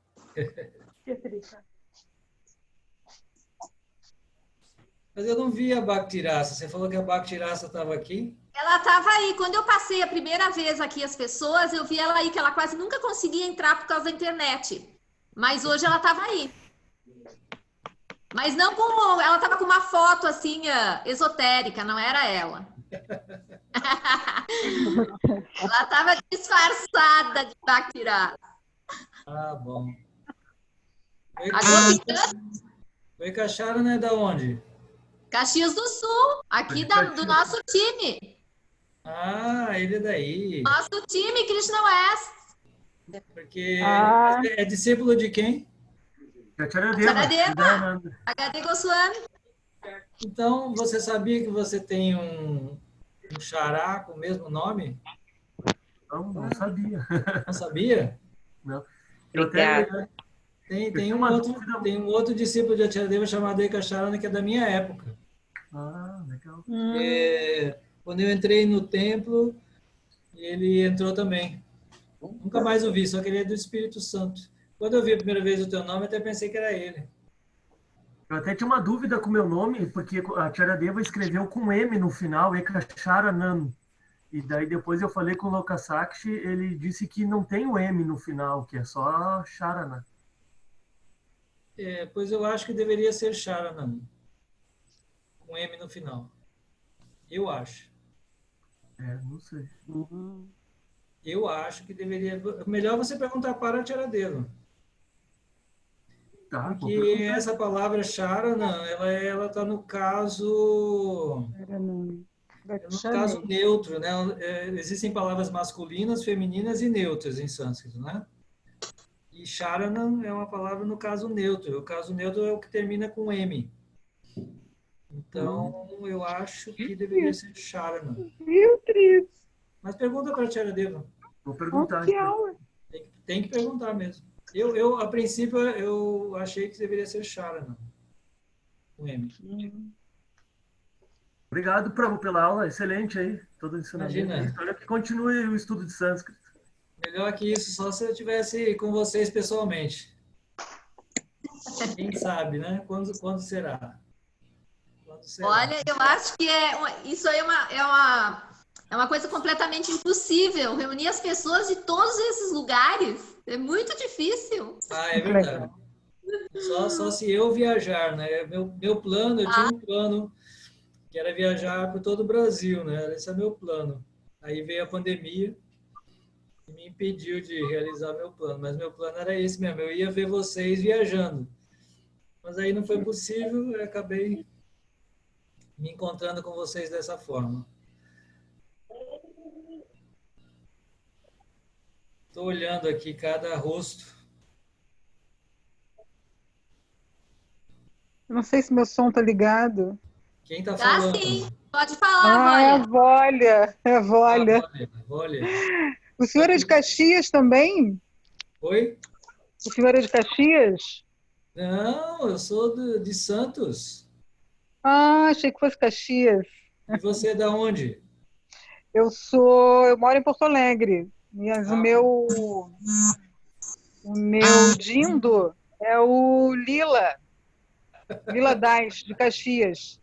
Mas eu não vi a Bhaktirasa. Você falou que a Bhaktirasa estava aqui? Ela estava aí. Quando eu passei a primeira vez aqui as pessoas, eu vi ela aí, que ela quase nunca conseguia entrar por causa da internet. Mas hoje ela estava aí. Mas não com... Ela estava com uma foto, assim, esotérica, não era ela. Ela estava disfarçada de Bhaktirasa. Ah, bom. Agora, O Ekachara, né? Da onde? Caxias do Sul, aqui do nosso time. Ah, ele é daí. Nosso time, Krishna West. Porque é discípulo de quem? Charadeva, HD Goswami. Então, você sabia que você tem um xará com o mesmo nome? Não sabia. Não sabia? Não. Obrigada. Tem um outro discípulo de Acharadeva chamado Ekacharana, que é da minha época. Ah, legal. Quando eu entrei no templo, ele entrou também. Nunca mais o vi, só que ele é do Espírito Santo. Quando eu vi a primeira vez o teu nome, até pensei que era ele. Eu até tinha uma dúvida com o meu nome, porque a Charadeva escreveu com M no final, Ekacharanan. E daí depois eu falei com o Lokasakshi, ele disse que não tem o M no final, que é só Charana. Pois eu acho que deveria ser Charanam, com M no final. Eu acho. Não sei. Eu acho que deveria... Melhor você perguntar para a Charadeva. Tá, Porque essa palavra Charana, ela está no caso... No caso neutro, né? Existem palavras masculinas, femininas e neutras em sânscrito, né? E Charana é uma palavra no caso neutro. O caso neutro é o que termina com M. Então, eu acho que deveria ser Charana. Mas pergunta para a Charadeva. Vou perguntar. Tem que perguntar mesmo. Eu, a princípio, eu achei que deveria ser Charana. Com M. Obrigado pela aula, excelente aí. Todo o ensinamento. Imagina. Espero que continue o estudo de sânscrito. Melhor que isso, só se eu estivesse com vocês pessoalmente. Quem sabe, né? Quando será? Olha, eu acho que isso aí é uma coisa completamente impossível. Reunir as pessoas de todos esses lugares é muito difícil. Ah, é verdade. Só se eu viajar, né? Meu plano, eu tinha um plano que era viajar por todo o Brasil, né? Esse é meu plano. Aí veio a pandemia e me impediu de realizar meu plano. Mas meu plano era esse mesmo. Eu ia ver vocês viajando. Mas aí não foi possível, eu acabei me encontrando com vocês dessa forma. Estou olhando aqui cada rosto. Eu não sei se meu som tá ligado. Quem está falando? Sim, pode falar, é a Vólia. É a Vólia. Vólia. O senhor é de Caxias também? Oi? O senhor é de Caxias? Não, eu sou de Santos. Ah, achei que fosse Caxias. E você é de onde? Eu moro em Porto Alegre. Mas o meu dindo é o Lila Dais, de Caxias.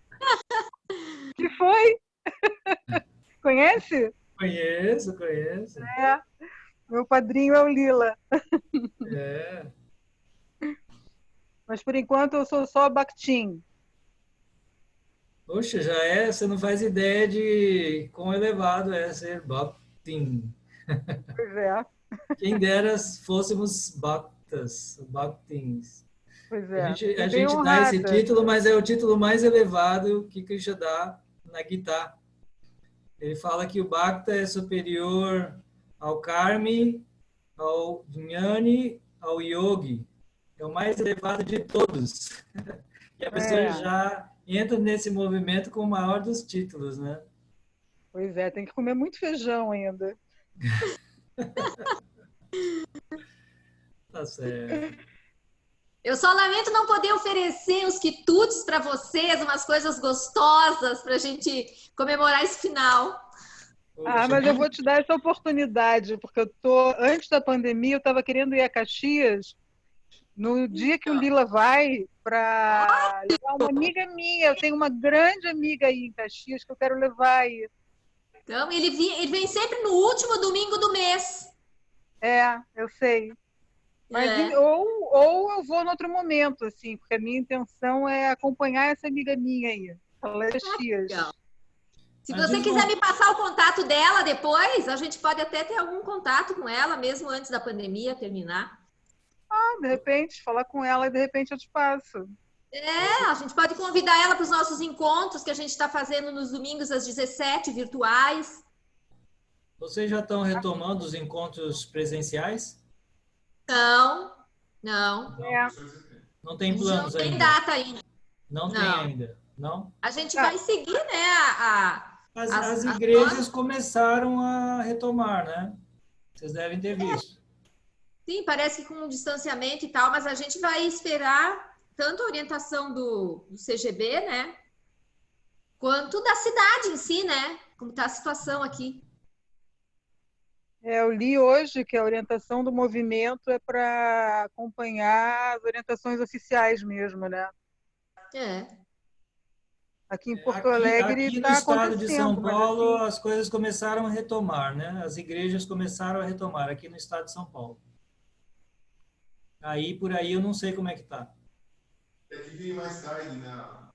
Que foi? Conhece? Conheço. Meu padrinho é o Lila. É. Mas por enquanto eu sou só Bhaktin. Poxa, você não faz ideia de quão elevado é ser Bhaktin. Pois é. Quem dera fôssemos Bhaktins. Pois é. A gente dá esse título, mas é o título mais elevado que Krishna dá na Gita. Ele fala que o Bhakta é superior ao Karmi, ao Jnani, ao Yogi. É o mais elevado de todos. E a pessoa já entra nesse movimento com o maior dos títulos, né? Pois é, tem que comer muito feijão ainda. Tá certo. Eu só lamento não poder oferecer uns quitutes para vocês, umas coisas gostosas para a gente comemorar esse final. Ah, mas eu vou te dar essa oportunidade, porque antes da pandemia, eu estava querendo ir a Caxias. No dia que o Lila vai para levar uma amiga minha, eu tenho uma grande amiga aí em Caxias que eu quero levar aí. Então, ele vem sempre no último domingo do mês. É, eu sei. Mas ou eu vou em outro momento, assim, porque a minha intenção é acompanhar essa amiga minha aí. Ela é de Caxias. Se você quiser me passar o contato dela depois, a gente pode até ter algum contato com ela, mesmo antes da pandemia terminar. Ah, de repente, falar com ela e de repente eu te passo. A gente pode convidar ela para os nossos encontros que a gente está fazendo nos domingos às 17, virtuais. Vocês já estão retomando os encontros presenciais? Não. Não tem planos ainda? Não tem data ainda. Não tem ainda, não? A gente vai seguir, né? As igrejas começaram a retomar, né? Vocês devem ter visto. Sim, parece que com um distanciamento e tal, mas a gente vai esperar tanto a orientação do CGB, né? Quanto da cidade em si, né? Como está a situação aqui. Eu li hoje que a orientação do movimento é para acompanhar as orientações oficiais mesmo, né? Aqui em Porto Alegre aqui no tá estado de São Paulo, assim... as coisas começaram a retomar, né? As igrejas começaram a retomar aqui no estado de São Paulo. Aí, por aí, eu não sei como é que tá. É que vem mais tarde, né?